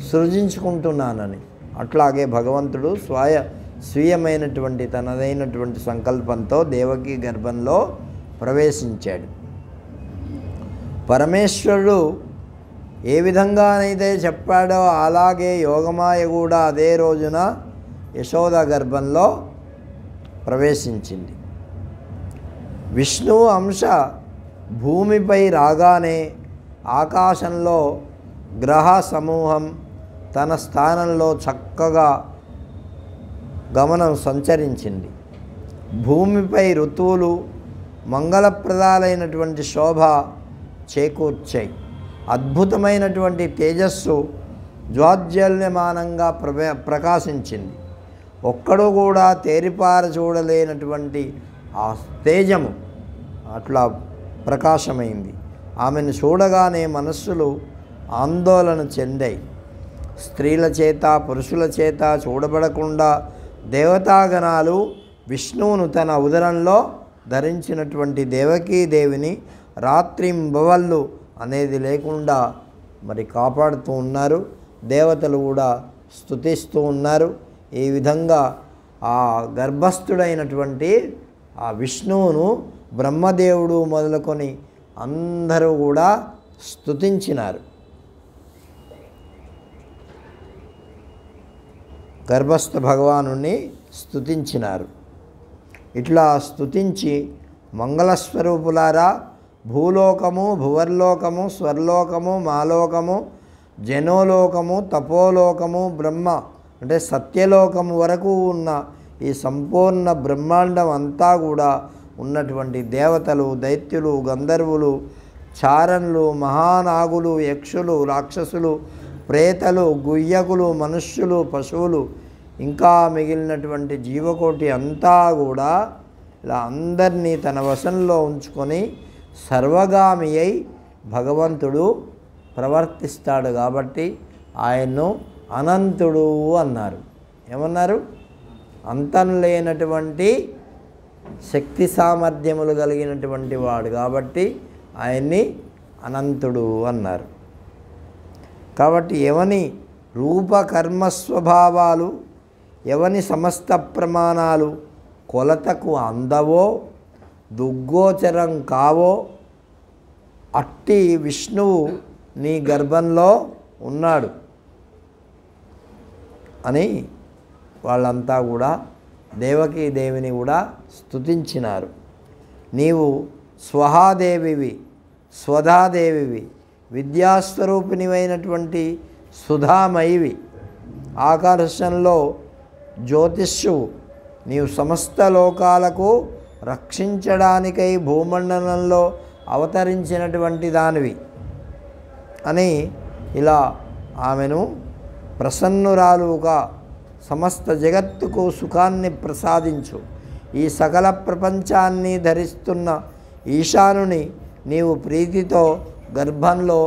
సృజించుకుంటున్నానని. అట్లాగే భగవంతుడు స్వీయమైనటువంటి తనదైనటువంటి సంకల్పంతో దేవకీ గర్భంలో ప్రవేశించాడు. పరమేశ్వరుడు ఏ విధంగానైతే చెప్పాడో అలాగే యోగమాయ కూడా అదే రోజున యశోద గర్భంలో ప్రవేశించింది. విష్ణువు అంశ భూమిపై రాగానే ఆకాశంలో గ్రహ సమూహం తన స్థానంలో చక్కగా గమనం సంచరించింది. భూమిపై ఋతువులు మంగళప్రదాలైనటువంటి శోభ చేకూర్చాయి. అద్భుతమైనటువంటి తేజస్సు జ్వాజ్వల్యమానంగా ప్రకాశించింది. ఒక్కడు కూడా తేరిపార చూడలేనటువంటి ఆ తేజము అట్లా ప్రకాశమైంది. ఆమెను చూడగానే మనస్సులు ఆందోళన చెందాయి. స్త్రీల చేత పురుషుల చేత చూడబడకుండా దేవతాగణాలు విష్ణువును తన ఉదరంలో ధరించినటువంటి దేవకీదేవిని రాత్రింబవళ్ళు అనేది లేకుండా మరి కాపాడుతూ ఉన్నారు. దేవతలు కూడా స్తుతిస్తూ ఉన్నారు. ఈ విధంగా ఆ గర్భస్థుడైనటువంటి ఆ విష్ణువును బ్రహ్మదేవుడు మొదలుకొని అందరూ కూడా స్తుతించినారు. గర్భస్థ భగవానుని స్తుతించినారు. ఇట్లా స్తుతించి మంగళస్వరూపులారా, భూలోకము, భువర్లోకము, స్వర్లోకము, మాలోకము, జనోలోకము, తపోలోకము, బ్రహ్మ అంటే సత్యలోకము వరకు ఉన్న ఈ సంపూర్ణ బ్రహ్మాండం అంతా కూడా ఉన్నటువంటి దేవతలు, దైత్యులు, గంధర్వులు, చారణులు, మహానాగులు, యక్షులు, రాక్షసులు, ప్రేతలు, గుయ్యకులు, మనుష్యులు, పశువులు, ఇంకా మిగిలినటువంటి జీవకోటి అంతా కూడా ఇలా అందరినీ తన వశంలో ఉంచుకొని సర్వగామి అయి భగవంతుడు ప్రవర్తిస్తాడు. కాబట్టి ఆయన్ను అనంతుడు అన్నారు. ఏమన్నారు? అంతం లేనటువంటి శక్తి సామర్థ్యములు కలిగినటువంటి వాడు కాబట్టి ఆయన్ని అనంతుడు అన్నారు. కాబట్టి ఎవని రూపకర్మ స్వభావాలు, ఎవని సమస్త ప్రమాణాలు కొలతకు అందవో, దుగ్గోచరం కావో అట్టి విష్ణువు నీ గర్భంలో ఉన్నాడు అని వాళ్ళంతా కూడా దేవకీదేవిని కూడా స్తుతించినారు. నీవు స్వహాదేవివి, స్వధాదేవివి, విద్యాస్వరూపిణివైనటువంటి సుధామయివి, ఆకర్షణలో జ్యోతిష్యువు, నీవు సమస్త లోకాలకు రక్షించడానికై భూమండలంలో అవతరించినటువంటి దానివి అని ఇలా ఆమెను ప్రసన్నురాలుగా సమస్త జగత్తుకు సుఖాన్ని ప్రసాదించు, ఈ సకల ప్రపంచాన్ని ధరిస్తున్న ఈశానుని నీవు ప్రీతితో గర్భంలో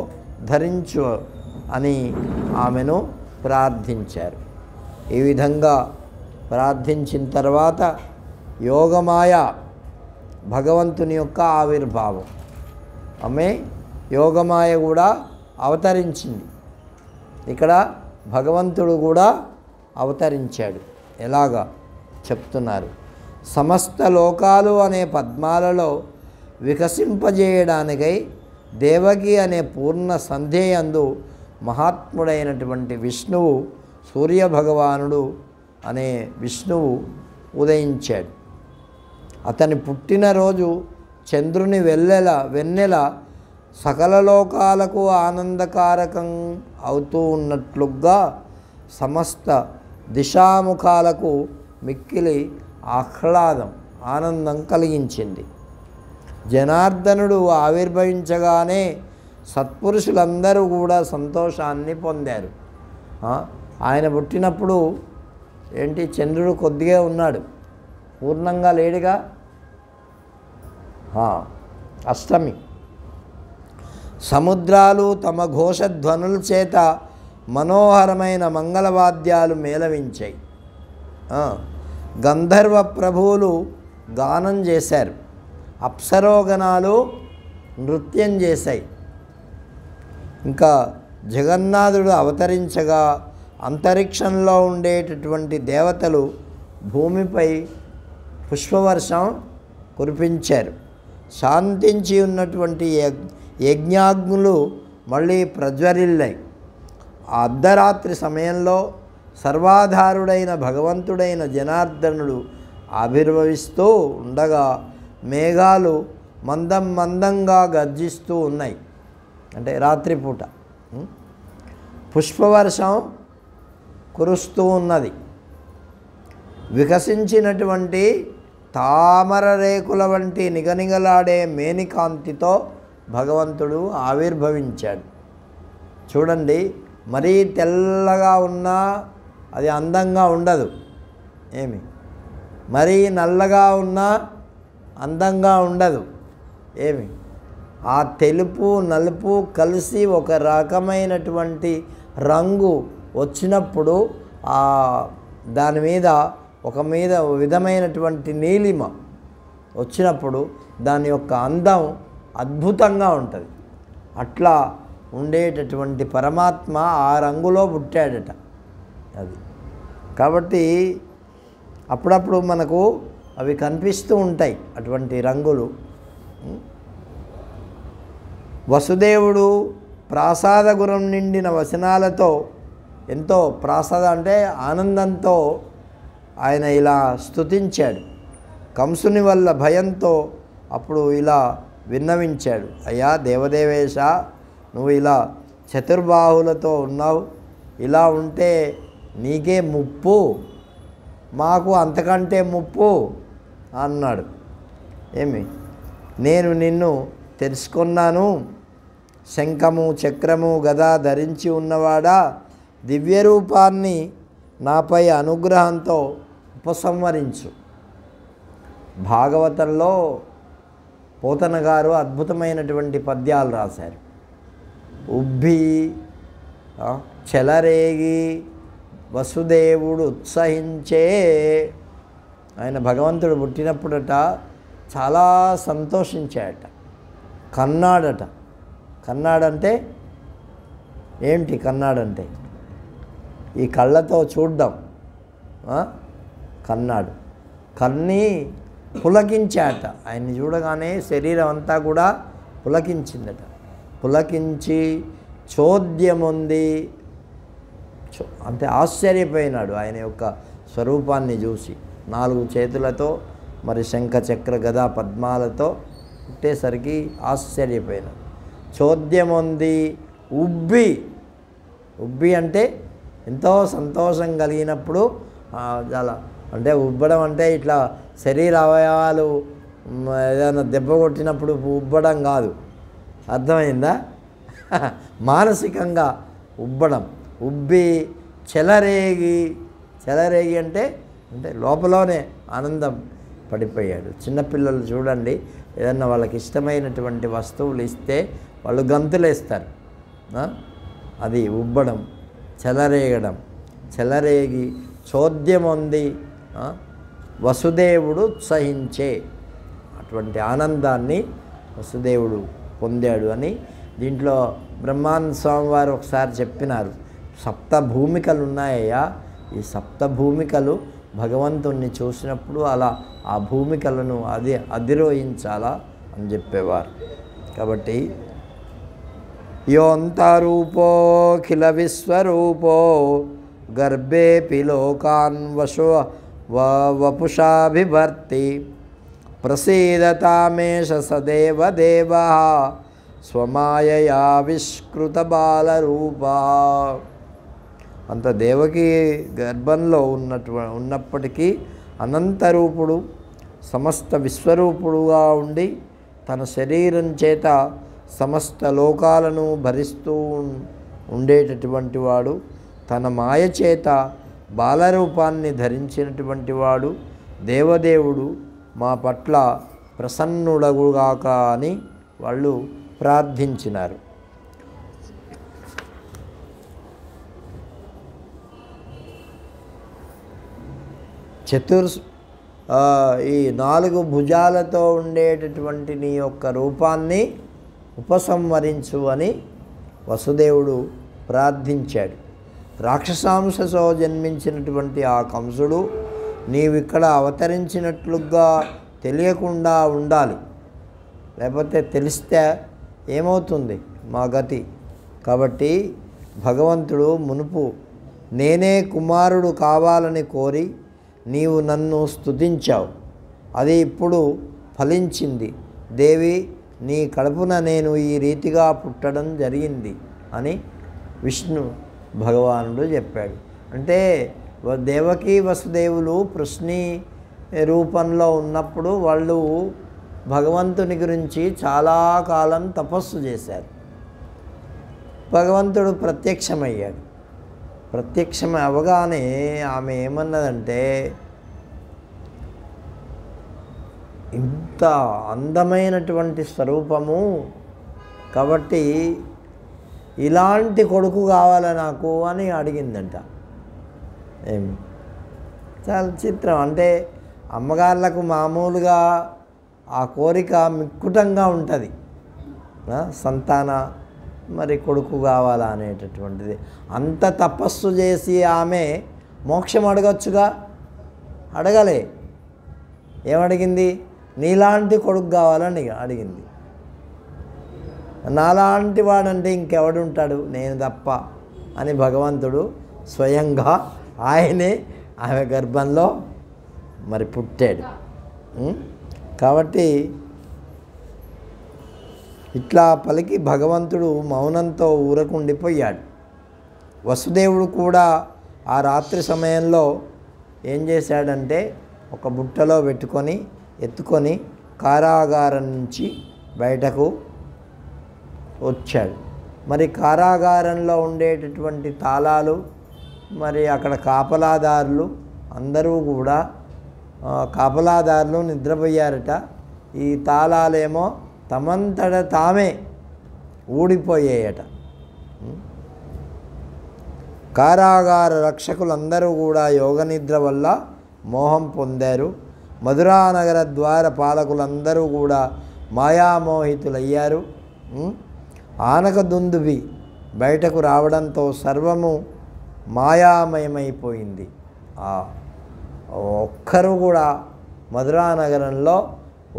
ధరించు అని ఆమెను ప్రార్థించారు. ఈ విధంగా ప్రార్థించిన తర్వాత యోగమాయ భగవంతుని యొక్క ఆవిర్భావం, ఆమె యోగమాయ కూడా అవతరించింది. ఇక్కడ భగవంతుడు కూడా అవతరించాడు. ఎలాగా చెప్తున్నారు? సమస్త లోకాలు అనే పద్మాలలో వికసింపజేయడానికై దేవకి అనే పూర్ణ సంధ్యేయందు మహాత్ముడైనటువంటి విష్ణువు, సూర్యభగవానుడు అనే విష్ణువు ఉదయించాడు. అతని పుట్టినరోజు చంద్రుని వెన్నెల సకల లోకాలకు ఆనందకారకం అవుతూ ఉన్నట్లుగా సమస్త దిశాముఖాలకు మిక్కిలి ఆహ్లాదం, ఆనందం కలిగించింది. జనార్దనుడు ఆవిర్భవించగానే సత్పురుషులందరూ కూడా సంతోషాన్ని పొందారు. ఆయన పుట్టినప్పుడు ఏంటి, చంద్రుడు కొద్దిగా ఉన్నాడు, పూర్ణంగా లేడుగా. అష్టమి. సముద్రాలు తమ ఘోషధ్వనుల చేత మనోహరమైన మంగళవాద్యాలు మేళవించాయి. గంధర్వ ప్రభువులు గానం చేశారు, అప్సరోగణాలు నృత్యం చేశాయి. ఇంకా జగన్నాథుడు అవతరించగా అంతరిక్షంలో ఉండేటటువంటి దేవతలు భూమిపై పుష్పవర్షం కురిపించారు. శాంతించి ఉన్నటువంటి యజ్ఞాగ్నులు మళ్ళీ ప్రజ్వరిల్లాయి. ఆ అర్ధరాత్రి సమయంలో సర్వాధారుడైన భగవంతుడైన జనార్దనుడు ఆవిర్భవిస్తూ ఉండగా మేఘాలు మందంగా గర్జిస్తూ ఉన్నాయి. అంటే రాత్రిపూట పుష్పవర్షం కురుస్తూ ఉన్నది. వికసించినటువంటి తామర రేకుల వంటి నిగనిగలాడే మేనికాంతితో భగవంతుడు ఆవిర్భవించాడు. చూడండి, మరీ తెల్లగా ఉన్నా అది అందంగా ఉండదు. మరీ నల్లగా ఉన్నా అందంగా ఉండదు. ఆ తెలుపు నలుపు కలిసి ఒక రకమైనటువంటి రంగు వచ్చినప్పుడు దాని మీద ఒక విధమైనటువంటి నీలిమ వచ్చినప్పుడు దాని యొక్క అందం అద్భుతంగా ఉంటుంది. అట్లా ఉండేటటువంటి పరమాత్మ ఆ రంగులో పుట్టాడట. అది కాబట్టి అప్పుడప్పుడు మనకు అవి కనిపిస్తూ ఉంటాయి అటువంటి రంగులు. వసుదేవుడు ప్రాసాదగురం నిండిన వచనాలతో ఎంతో ప్రాసాద అంటే ఆనందంతో ఆయన ఇలా స్తుతించాడు. కంసుని వల్ల భయంతో అప్పుడు ఇలా విన్నవించాడు, అయ్యా దేవదేవేశ, నువ్వు ఇలా చతుర్బాహులతో ఉన్నావు, ఇలా ఉంటే నీకే ముప్పు, మాకు అంతకంటే ముప్పు అన్నాడు. నేను నిన్ను తెలుసుకున్నాను, శంఖము చక్రము గద ధరించి ఉన్నవాడా, దివ్య రూపాన్ని నాపై అనుగ్రహంతో ఉపసంహరించు. భాగవతంలో పోతన గారు అద్భుతమైనటువంటి పద్యాలు రాశారు. ఉబ్బి చెలరేగి వసుదేవుడు ఉత్సహించే. ఆయన భగవంతుడు పుట్టినప్పుడట చాలా సంతోషించాడట, కన్నాడట. కన్నాడంటే ఏంటి? కన్నాడంటే ఈ కళ్ళతో చూడ్డం. కన్నాడు, కన్ని పులకించాట. ఆయన్ని చూడగానే శరీరం అంతా కూడా పులకించిందట. పులకించి చోద్యముంది, అంటే ఆశ్చర్యపోయినాడు ఆయన యొక్క స్వరూపాన్ని చూసి. 4 చేతులతో మరి శంఖ చక్ర గదా పద్మాలతో పుట్టేసరికి ఆశ్చర్యపోయినాడు. చోద్యముంది ఉబ్బి. ఉబ్బి అంటే ఎంతో సంతోషం కలిగినప్పుడు చాలా, అంటే ఉబ్బడం అంటే ఇట్లా శరీర అవయవాలు ఏదైనా దెబ్బ కొట్టినప్పుడు ఉబ్బడం కాదు, అర్థమైందా? మానసికంగా ఉబ్బడం. ఉబ్బి చెలరేగి. చెలరేగి అంటే లోపలనే ఆనందం పడిపోయాడు. చిన్నపిల్లలు చూడండి, ఏదన్నా వాళ్ళకి ఇష్టమైనటువంటి వస్తువులు ఇస్తే వాళ్ళు గంతులేస్తారు. అది ఉబ్బడం, చెలరేగడం. చెలరేగి చోద్యముంది వసుదేవుడు ఉత్సహించే. అటువంటి ఆనందాన్ని వసుదేవుడు పొందాడు అని దీంట్లో బ్రహ్మానంద స్వామి వారు ఒకసారి చెప్పినారు. 7 భూమికలు ఉన్నాయ్యా, ఈ 7 భూమికలు భగవంతుణ్ణి చూసినప్పుడు అలా ఆ భూమికలను అధిరోహించాలా అని చెప్పేవారు. కాబట్టి యోంతరూపో ఖిల విశ్వరూపో గర్భేపి లోకాన్ వపుషాభిభర్తి ప్రసీదతామేష సదేవ దేవ స్వమాయయా విష్కృత బాలరూపా. అంత దేవకి గర్భంలో ఉన్నప్పటికీ అనంతరూపుడు, సమస్త విశ్వరూపుడుగా ఉండి తన శరీరం చేత సమస్త లోకాలను భరిస్తూ ఉండేటటువంటి వాడు, తన మాయ చేత బాలరూపాన్ని ధరించినటువంటి వాడు దేవదేవుడు మా పట్ల ప్రసన్నుడగుగాక అని వాళ్ళు ప్రార్థించినారు. ఈ 4 భుజాలతో ఉండేటటువంటి నీ యొక్క రూపాన్ని ఉపసంహరించు అని వసుదేవుడు ప్రార్థించాడు. రాక్షసాంశతో జన్మించినటువంటి ఆ కంసుడు నీవిక్కడ అవతరించినట్లుగా తెలియకుండా ఉండాలి, లేకపోతే తెలిస్తే ఏమవుతుంది మా గతి. కాబట్టి భగవంతుడు మునుపు నేనే కుమారుడు కావాలని కోరి నీవు నన్ను స్తుతించావు, అది ఇప్పుడు ఫలించింది. దేవి, నీ కడుపున నేను ఈ రీతిగా పుట్టడం జరిగింది అని విష్ణు భగవానుడు చెప్పాడు. అంటే దేవకి వసుదేవులు పృష్ణి రూపంలో ఉన్నప్పుడు వాళ్ళు భగవంతుని గురించి చాలా కాలం తపస్సు చేశారు. భగవంతుడు ప్రత్యక్షమయ్యాడు. ప్రత్యక్షం అవగానే ఆమె ఏమన్నదంటే, ఇంత అందమైనటువంటి స్వరూపము కాబట్టి ఇలాంటి కొడుకు కావాలి నాకు అని అడిగిందంట. చాలా చిత్రం. అంటే అమ్మగారులకు మామూలుగా ఆ కోరిక మిక్కుటంగా ఉంటుంది, సంతాన మరి కొడుకు కావాలా అనేటటువంటిది. అంత తపస్సు చేసి ఆమె మోక్షం అడగచ్చుగా, అడగలే. ఏమడిగింది? నీలాంటి కొడుకు కావాలని అడిగింది. నాలాంటి వాడంటే ఇంకెవడుంటాడు, నేను తప్ప అని భగవంతుడు స్వయంగా ఆయనే ఆమె గర్భంలో మరి పుట్టాడు. కాబట్టి ఇట్లా పలికి భగవంతుడు మౌనంతో ఊరకుండిపోయాడు. వసుదేవుడు కూడా ఆ రాత్రి సమయంలో ఏం చేశాడంటే ఒక బుట్టలో పెట్టుకొని ఎత్తుకొని కారాగారం నుంచి బయటకు వచ్చాడు. మరి కారాగారంలో ఉండేటటువంటి తాళాలు, మరి అక్కడ కాపలాదారులు అందరూ కూడా కాపలాదారులు నిద్రపోయారట. ఈ తాళాలేమో తమంతట తామే ఊడిపోయాయట. కారాగార రక్షకులందరూ కూడా యోగనిద్ర వల్ల మోహం పొందారు. మధురానగర ద్వార పాలకులందరూ కూడా మాయామోహితులయ్యారు. ఆనకదుందుబి బయటకు రావడంతో సర్వము మాయామయమైపోయింది. ఒక్కరు కూడా మధురానగరంలో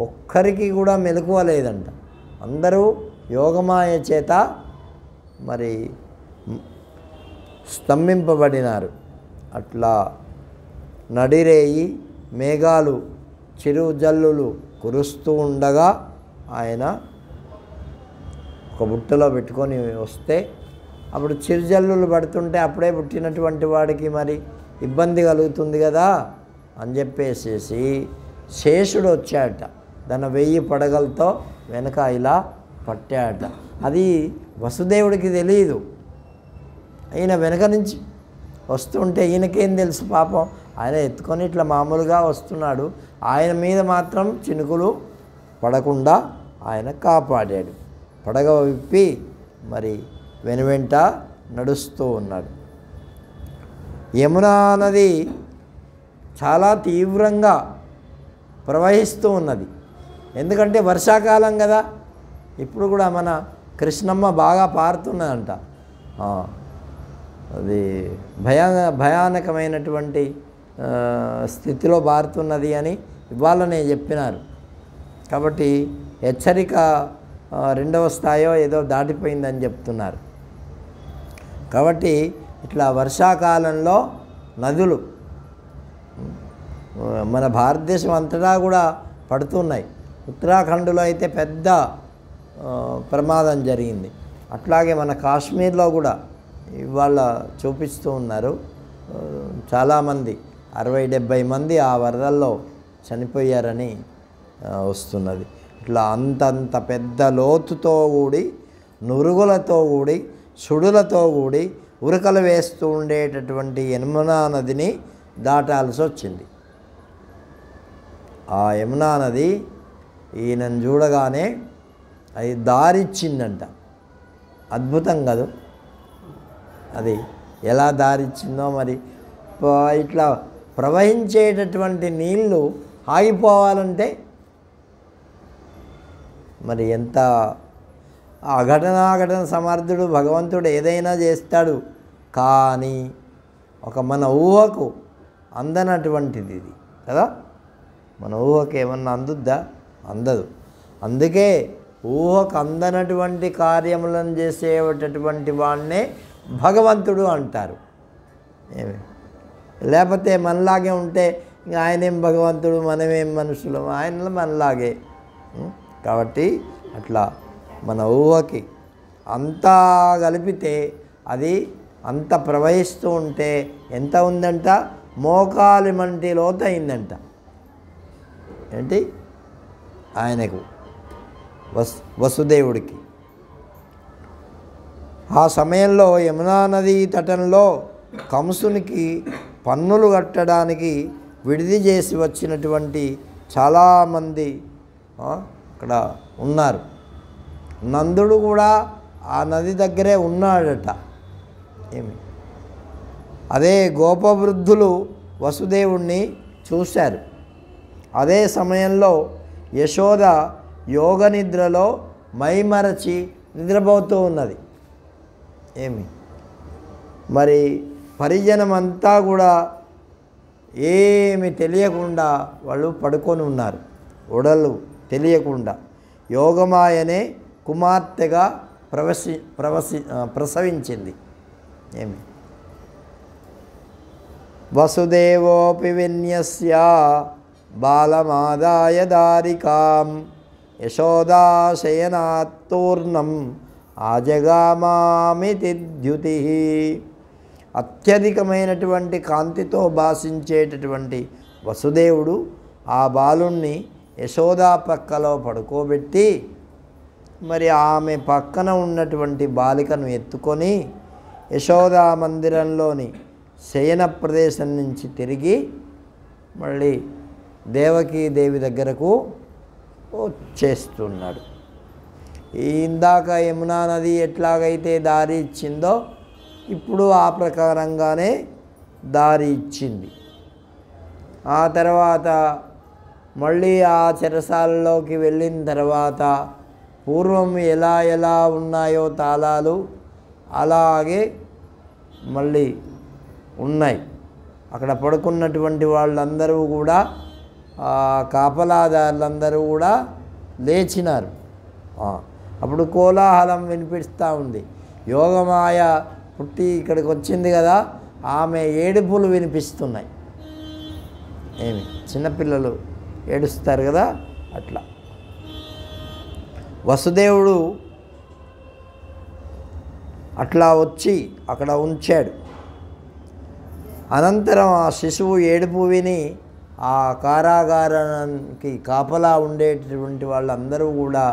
ఒక్కరికి కూడా మెలకువ లేదంట. అందరూ యోగమాయ చేత మరి స్తంభింపబడినారు. అట్లా నడిరేయి మేఘాలు చిరుజల్లులు కురుస్తూ ఉండగా ఆయన ఒక బుట్టలో పెట్టుకొని వస్తే అప్పుడు చిరుజల్లులు పడుతుంటే అప్పుడే పుట్టినటువంటి వాడికి మరి ఇబ్బంది కలుగుతుంది కదా అని చెప్పేసేసి శేషుడు వచ్చాట. తన 1000 పడగలతో వెనక ఇలా పట్టాట. అది వసుదేవుడికి తెలియదు. ఈయన వెనక నుంచి వస్తుంటే ఈయనకేం తెలుసు పాపం, ఆయన ఎత్తుకొని ఇట్లా మామూలుగా వస్తున్నాడు. ఆయన మీద మాత్రం చినుకులు పడకుండా ఆయన కాపాడాడు. పడగ విప్పి మరి వెనువెంట నడుస్తూ ఉన్నాడు. యమునా నది చాలా తీవ్రంగా ప్రవహిస్తూ ఉన్నది. ఎందుకంటే వర్షాకాలం కదా. ఇప్పుడు కూడా మన కృష్ణమ్మ బాగా పారుతున్నదంట. అది భయానకమైనటువంటి స్థితిలో పారుతున్నది అని ఇవాళనే చెప్పినారు. కాబట్టి హెచ్చరిక 2వ స్థాయో ఏదో దాటిపోయిందని చెప్తున్నారు. కాబట్టి ఇట్లా వర్షాకాలంలో నదులు మన భారతదేశం అంతటా కూడా పడుతున్నాయి. ఉత్తరాఖండ్లో అయితే పెద్ద ప్రమాదం జరిగింది. అట్లాగే మన కాశ్మీర్లో కూడా ఇవాళ చూపిస్తూ ఉన్నారు. చాలామంది 60-70 మంది ఆ వరదల్లో చనిపోయారని వస్తున్నది. ఇట్లా అంతంత పెద్ద లోతుతో కూడి నురుగులతో కూడి సుడులతో కూడి ఉరకలు వేస్తూ ఉండేటటువంటి యమునా నదిని దాటాల్సి వచ్చింది. ఆ యమునా నది ఈయనను చూడగానే అది దారిచ్చిందంట. అద్భుతం కాదు అది, ఎలా దారిచ్చిందో మరి. ఇట్లా ప్రవహించేటటువంటి నీళ్ళు ఆగిపోవాలంటే మరి ఎంత అఘటనాఘటన సమర్థుడు భగవంతుడు ఏదైనా చేస్తాడు. కానీ ఒక మన ఊహకు అందనటువంటిది ఇది కదా. మన ఊహకు ఏమన్నా అందుద్దా? అందదు. అందుకే ఊహకు అందనటువంటి కార్యములను చేసేటటువంటి వాడినే భగవంతుడు అంటారు. ఏమి లేకపోతే మనలాగే ఉంటే ఇంకా ఆయనేం భగవంతుడు, మనమేం మనుషులు, ఆయన మనలాగే. కాబట్టి అట్లా మన ఊహకి అంతా కలిపితే అది అంత ప్రవహిస్తూ ఉంటే ఎంత ఉందంట, మోకాలి మంటి లోతు అయిందంట. ఏంటి ఆయనకు వసుదేవుడికి. ఆ సమయంలో యమునా నదీ తటంలో కంసునికి పన్నులు కట్టడానికి విడిది చేసి వచ్చినటువంటి చాలామంది అక్కడ ఉన్నారు. నందుడు కూడా ఆ నది దగ్గరే ఉన్నాడట. ఏమి అదే గోపవృద్ధులు వసుదేవుణ్ణి చూశారు. అదే సమయంలో యశోద యోగ నిద్రలో మైమరచి నిద్రపోతూ ఉన్నది. మరి పరిజనమంతా కూడా ఏమి తెలియకుండా వాళ్ళు పడుకొని ఉన్నారు. ఒడలు తెలియకుండా యోగమాయనే కుమార్తెగా ప్రసవించింది. వసుదేవోపి విన్యస్య బాలమాదాయ దారికాం యశోదాశయనాత్తూర్ణం ఆజగామామితి ద్యుతి. అత్యధికమైనటువంటి కాంతితో భాషించేటటువంటి వసుదేవుడు ఆ బాలుణ్ణి యశోదా పక్కలో పడుకోబెట్టి మరి ఆమె పక్కన ఉన్నటువంటి బాలికను ఎత్తుకొని యశోదా మందిరంలోని శయన ప్రదేశం నుంచి తిరిగి మళ్ళీ దేవకీదేవి దగ్గరకు వచ్చేస్తున్నాడు. ఇందాక యమునా నది ఎట్లాగైతే దారి ఇచ్చిందో ఇప్పుడు ఆ ప్రకారంగానే దారి ఇచ్చింది. ఆ తర్వాత మళ్ళీ ఆ చెరసాలలోకి వెళ్ళిన తర్వాత పూర్వం ఎలా ఎలా ఉన్నాయో తాళాలు అలాగే మళ్ళీ ఉన్నాయి. అక్కడ పడుకున్నటువంటి వాళ్ళందరూ కూడా కాపలాదారులందరూ కూడా లేచినారు. అప్పుడు కోలాహలం వినిపిస్తూ ఉంది. యోగమాయ పుట్టి ఇక్కడికి వచ్చింది కదా, ఆమె ఏడుపులు వినిపిస్తున్నాయి. చిన్నపిల్లలు ఏడుస్తారు కదా అట్లా. వసుదేవుడు అట్లా వచ్చి అక్కడ ఉంచాడు. అనంతరం ఆ శిశువు ఏడుపు విని ఆ కారాగారానికి కాపలా ఉండేటటువంటి వాళ్ళందరూ కూడా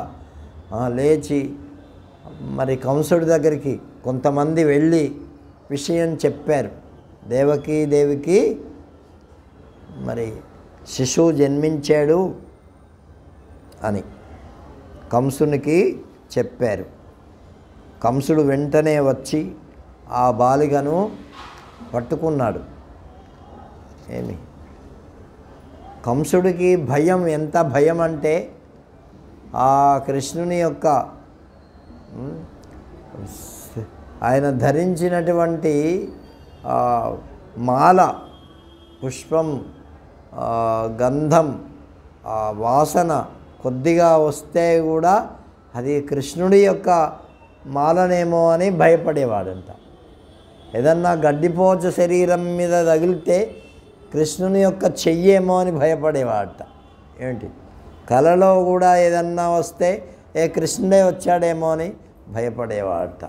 లేచి మరి కంసుడి దగ్గరికి కొంతమంది వెళ్ళి విషయం చెప్పారు. దేవికి మరి శిశువు జన్మించాడు అని కంసునికి చెప్పారు. కంసుడు వెంటనే వచ్చి ఆ బాలికను పట్టుకున్నాడు. కంసుడికి భయం, ఎంత భయం అంటే ఆ కృష్ణుని యొక్క ఆయన ధరించినటువంటి మాల, పుష్పం, గంధం, వాసన కొద్దిగా వస్తే కూడా అది కృష్ణుడి యొక్క మాలనేమో అని భయపడేవాడంట. ఏదన్నా గడ్డిపోచ శరీరం మీద తగిలితే కృష్ణుని యొక్క చెయ్యేమో అని భయపడేవాడట. కలలో కూడా ఏదన్నా వస్తే కృష్ణుడే వచ్చాడేమో అని భయపడేవాడట.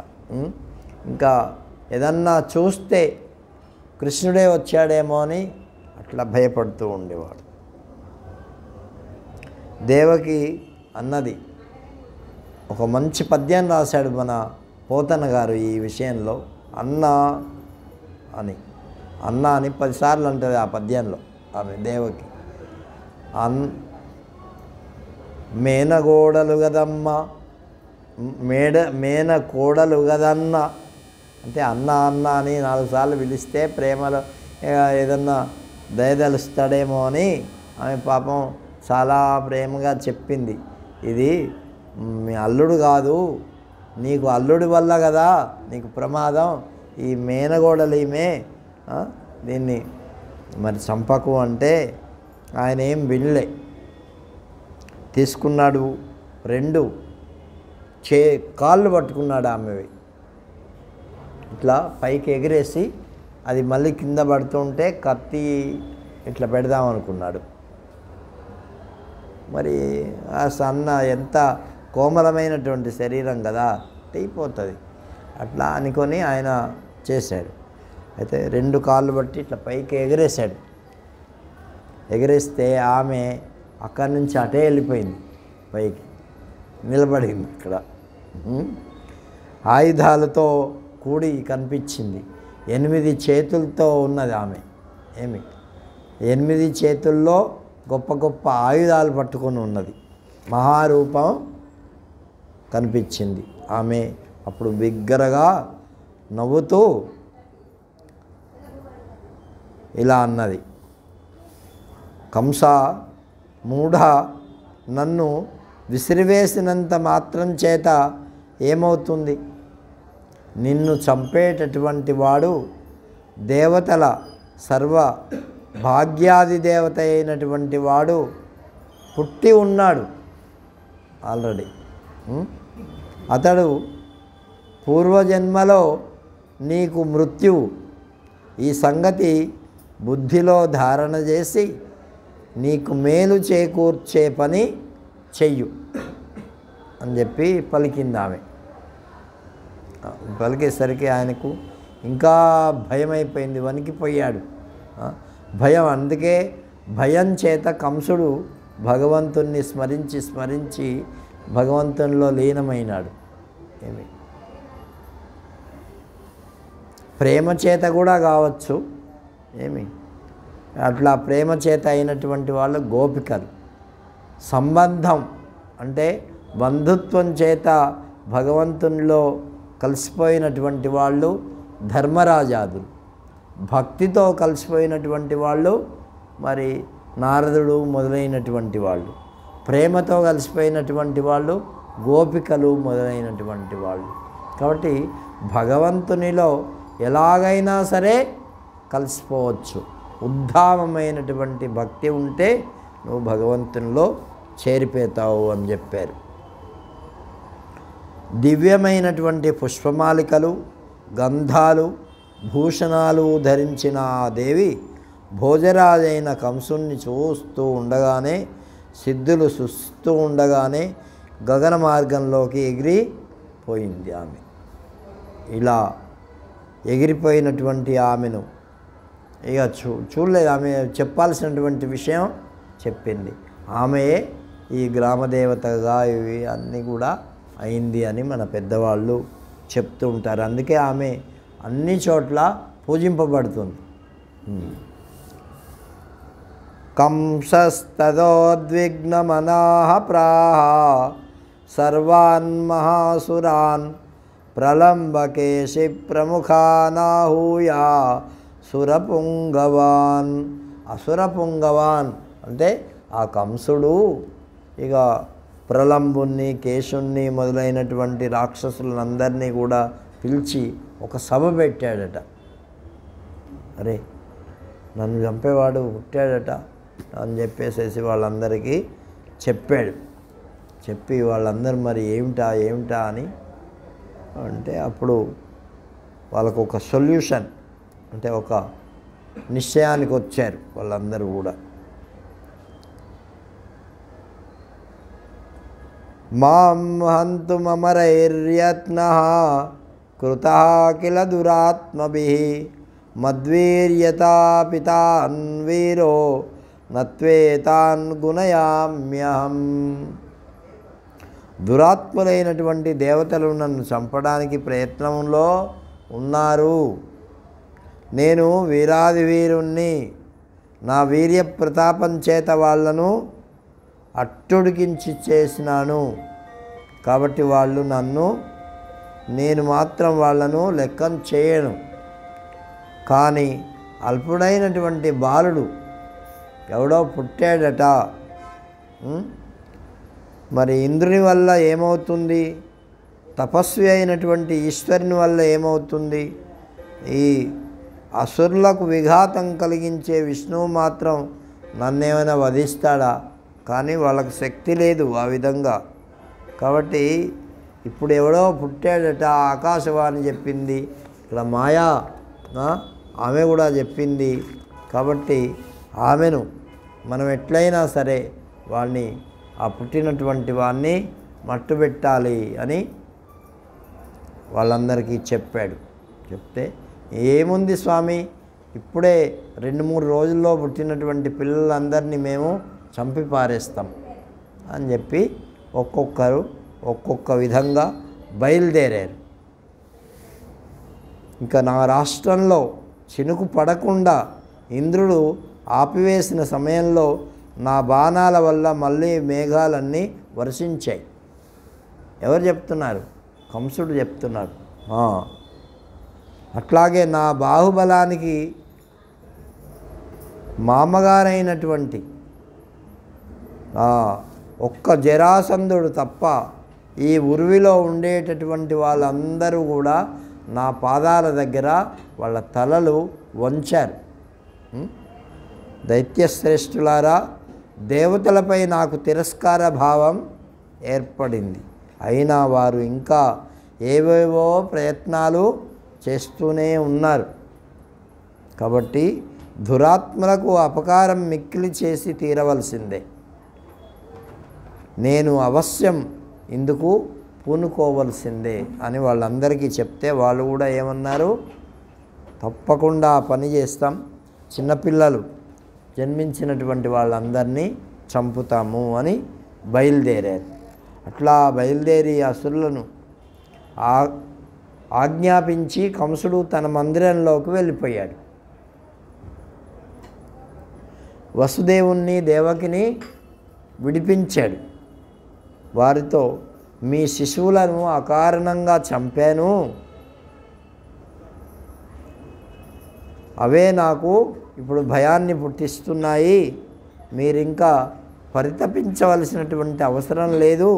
ఇంకా ఏదన్నా చూస్తే కృష్ణుడే వచ్చాడేమో అని అట్లా భయపడుతూ ఉండేవాడు. దేవకి అన్నది ఒక మంచి పద్యం రాశాడు మన పోతన గారు ఈ విషయంలో. అన్న అని 10 సార్లు అంటుంది ఆ పద్యంలో ఆమె దేవకి. మేనగోడలు కదమ్మ, మేనకోడలు కదన్న అంటే అన్న అని 4 సార్లు పిలిస్తే ప్రేమలో ఏదన్నా దయదలుస్తాడేమో అని ఆమె పాపం చాలా ప్రేమగా చెప్పింది. ఇది మీ అల్లుడు కాదు, నీకు అల్లుడి వల్ల కదా నీకు ప్రమాదం, ఈ మేనగోడలు ఈమె, దీన్ని మరి చంపకు అంటే ఆయన ఏం వినలే. తీసుకున్నాడు, 2 కాళ్ళు పట్టుకున్నాడు ఆమెవి. ఇట్లా పైకి ఎగిరేసి అది మళ్ళీ కింద పడుతుంటే కత్తి ఇట్లా పెడదామనుకున్నాడు. మరి ఆ సన్న ఎంత కోమలమైనటువంటి శరీరం కదా, అయిపోతుంది అట్లా అనుకొని ఆయన చేశాడు. అయితే 2 కాళ్ళు బట్టి ఇట్లా పైకి ఎగిరేశాడు. ఎగిరేస్తే ఆమె అక్కడి నుంచి అటే వెళ్ళిపోయింది, పైకి నిలబడింది. ఇక్కడ ఆయుధాలతో కూడి కనిపించింది. 8 చేతులతో ఉన్నది ఆమె. 8 చేతుల్లో గొప్ప గొప్ప ఆయుధాలు పట్టుకొని ఉన్నది. మహారూపం కనిపించింది. ఆమె అప్పుడు బిగ్గరగా నవ్వుతూ ఇలా అన్నది, కంస మూఢ, నన్ను విసిరివేసినంత మాత్రం చేత ఏమవుతుంది? నిన్ను చంపేటటువంటి వాడు దేవతల సర్వ భాగ్యాది దేవత అయినటువంటి వాడు పుట్టి ఉన్నాడు ఆల్రెడీ. అతడు పూర్వజన్మలో నీకు మృత్యువు, ఈ సంగతి బుద్ధిలో ధారణ చేసి నీకు మేలు చేకూర్చే పని చెయ్యు అని చెప్పి పలికింది ఆమె. పలికేసరికి ఆయనకు ఇంకా భయం అయిపోయింది, వణికిపోయాడు. భయం, అందుకే భయం చేత కంసుడు భగవంతుణ్ణి స్మరించి స్మరించి భగవంతునిలో లీనమైనాడు. ఏమి ప్రేమ చేత కూడా కావచ్చు. ఏమి అట్లా ప్రేమ చేత అయినటువంటి వాళ్ళు గోపికలు. సంబంధం అంటే బంధుత్వం చేత భగవంతునిలో కలిసిపోయినటువంటి వాళ్ళు ధర్మరాజాదులు. భక్తితో కలిసిపోయినటువంటి వాళ్ళు మరి నారదుడు మొదలైనటువంటి వాళ్ళు. ప్రేమతో కలిసిపోయినటువంటి వాళ్ళు గోపికలు మొదలైనటువంటి వాళ్ళు. కాబట్టి భగవంతునిలో ఎలాగైనా సరే కలిసిపోవచ్చు. ఉద్దామమైనటువంటి భక్తి ఉంటే నువ్వు భగవంతునిలో చేరిపోతావు అని చెప్పారు. దివ్యమైనటువంటి పుష్పమాలికలు, గంధాలు, భూషణాలు ధరించిన ఆ దేవి భోజరాజైన కంసుణ్ణి చూస్తూ ఉండగానే, సిద్ధులు చూస్తూ ఉండగానే గగన మార్గంలోకి ఎగిరిపోయింది ఆమె. ఇలా ఎగిరిపోయినటువంటి ఆమెను ఇక చూడలేదు. ఆమె చెప్పాల్సినటువంటి విషయం చెప్పింది. ఆమెయే ఈ గ్రామదేవతగా ఇవి అన్నీ కూడా అయింది అని మన పెద్దవాళ్ళు చెప్తూ ఉంటారు. అందుకే ఆమె అన్ని చోట్ల పూజింపబడుతుంది. కంసస్తదోద్విగ్నమనాః ప్రాహ సర్వాన్ మహాసురాన్ ప్రలంబకేశి ప్రముఖానాహూయ సురపుంగవాన్. అసురపుంగవాన్ అంటే ఆ కంసుడు ఇక ప్రలంబుణ్ణి, కేశుణ్ణి మొదలైనటువంటి రాక్షసులందరినీ కూడా పిలిచి ఒక సభ పెట్టాడట. అరే నన్ను చంపేవాడు పుట్టాడట అని చెప్పేసేసి వాళ్ళందరికీ చెప్పాడు. చెప్పి వాళ్ళందరూ మరి ఏమిటా అని అంటే అప్పుడు వాళ్ళకు ఒక సొల్యూషన్ అంటే ఒక నిశ్చయానికి వచ్చారు వాళ్ళందరూ కూడా. మాం హంతుమమరైర్యత్నః కృతః కిల దురాత్మభిః మద్వీర్యతాపితాన్ వీరో నత్వేతాన్ గుణయామ్యహం. దురాత్ములైనటువంటి దేవతలు నన్ను చంపడానికి ప్రయత్నంలో ఉన్నారు. నేను వీరాది వీరుణ్ణి, నా వీర్య ప్రతాపం చేత వాళ్ళను అట్టుడికించి చేసినాను. కాబట్టి వాళ్ళు నేను మాత్రం వాళ్ళను లెక్కం చేయను. కానీ అల్పుడైనటువంటి బాలుడు ఎవడో పుట్టాడట. మరి ఇంద్రుని వల్ల ఏమవుతుంది? తపస్వి అయినటువంటి ఈశ్వరుని వల్ల ఏమవుతుంది? ఈ అసురులకు విఘాతం కలిగించే విష్ణువు మాత్రం నన్నేమైనా వధిస్తాడా? కానీ వాళ్ళకు శక్తి లేదు ఆ విధంగా. కాబట్టి ఇప్పుడు ఎవడో పుట్టాడట, ఆకాశవాణి చెప్పింది, ఇక్కడ మాయా ఆమె కూడా చెప్పింది. కాబట్టి ఆమెను మనం ఎట్లయినా సరే వాడిని, ఆ పుట్టినటువంటి వాడిని మట్టుబెట్టాలి అని వాళ్ళందరికీ చెప్పాడు. చెప్తే ఏముంది స్వామి, ఇప్పుడే 2-3 రోజుల్లో పుట్టినటువంటి పిల్లలందరినీ మేము చంపి పారేస్తాం అని చెప్పి ఒక్కొక్కరు ఒక్కొక్క విధంగా బయలుదేరారు. ఇంకా నా రాష్ట్రంలో చినుకు పడకుండా ఇంద్రుడు ఆపివేసిన సమయంలో నా బాణాల వల్ల మళ్ళీ మేఘాలన్నీ వర్షించాయి. ఎవరు చెప్తున్నారు? కంసుడు చెప్తున్నాడు. అట్లాగే నా బాహుబలానికి మామగారైనటువంటి ఒక్క జరాసంధుడు తప్ప ఈ ఉర్విలో ఉండేటటువంటి వాళ్ళందరూ కూడా నా పాదాల దగ్గర వాళ్ళ తలలు వంచారు. దైత్యశ్రేష్ఠులారా, దేవతలపై నాకు తిరస్కార భావం ఏర్పడింది. అయినా వారు ఇంకా ఏవేవో ప్రయత్నాలు చేస్తూనే ఉన్నారు. కాబట్టి దురాత్మలకు అపకారం మిక్కిలి చేసి తీరవలసిందే. నేను అవశ్యం ఇందుకు పూనుకోవలసిందే అని వాళ్ళందరికీ చెప్తే వాళ్ళు కూడా ఏమన్నారు, తప్పకుండా పని చేస్తాం, చిన్నపిల్లలు జన్మించినటువంటి వాళ్ళందరినీ చంపుతాము అని బయలుదేరారు. అట్లా బయలుదేరి అసురులను ఆజ్ఞాపించి కంసుడు తన మందిరంలోకి వెళ్ళిపోయాడు. వసుదేవుణ్ణి దేవకిని విడిపించాడు. వారితో, మీ శిశువులను అకారణంగా చంపాను, అవే నాకు ఇప్పుడు భయాన్ని పుట్టిస్తున్నాయి, మీరింకా పరితపించవలసినటువంటి అవసరం లేదు,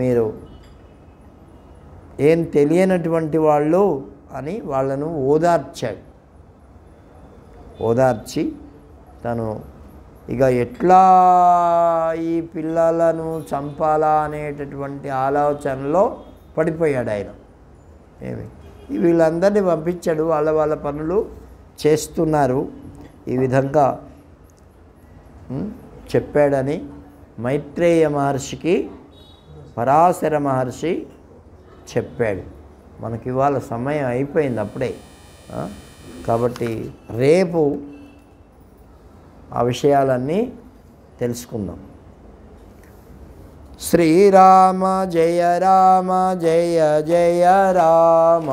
మీరు ఏం తెలియనటువంటి వాళ్ళు అని వాళ్ళను ఓదార్చాడు. ఓదార్చి తను ఇక ఎట్లా ఈ పిల్లలను చంపాలా అనేటటువంటి ఆలోచనలో పడిపోయాడు ఆయన. వీళ్ళందరినీ పంపించాడు, వాళ్ళ పనులు చేస్తున్నారు. ఈ విధంగా చెప్పాడని మైత్రేయ మహర్షికి పరాశర మహర్షి చెప్పాడు. మనకి ఇవాళ సమయం అయిపోయింది అప్పుడే. కాబట్టి రేపు ఆ విషయాలన్నీ తెలుసుకుందాం. శ్రీరామ జయ రామ జయ జయ రామ.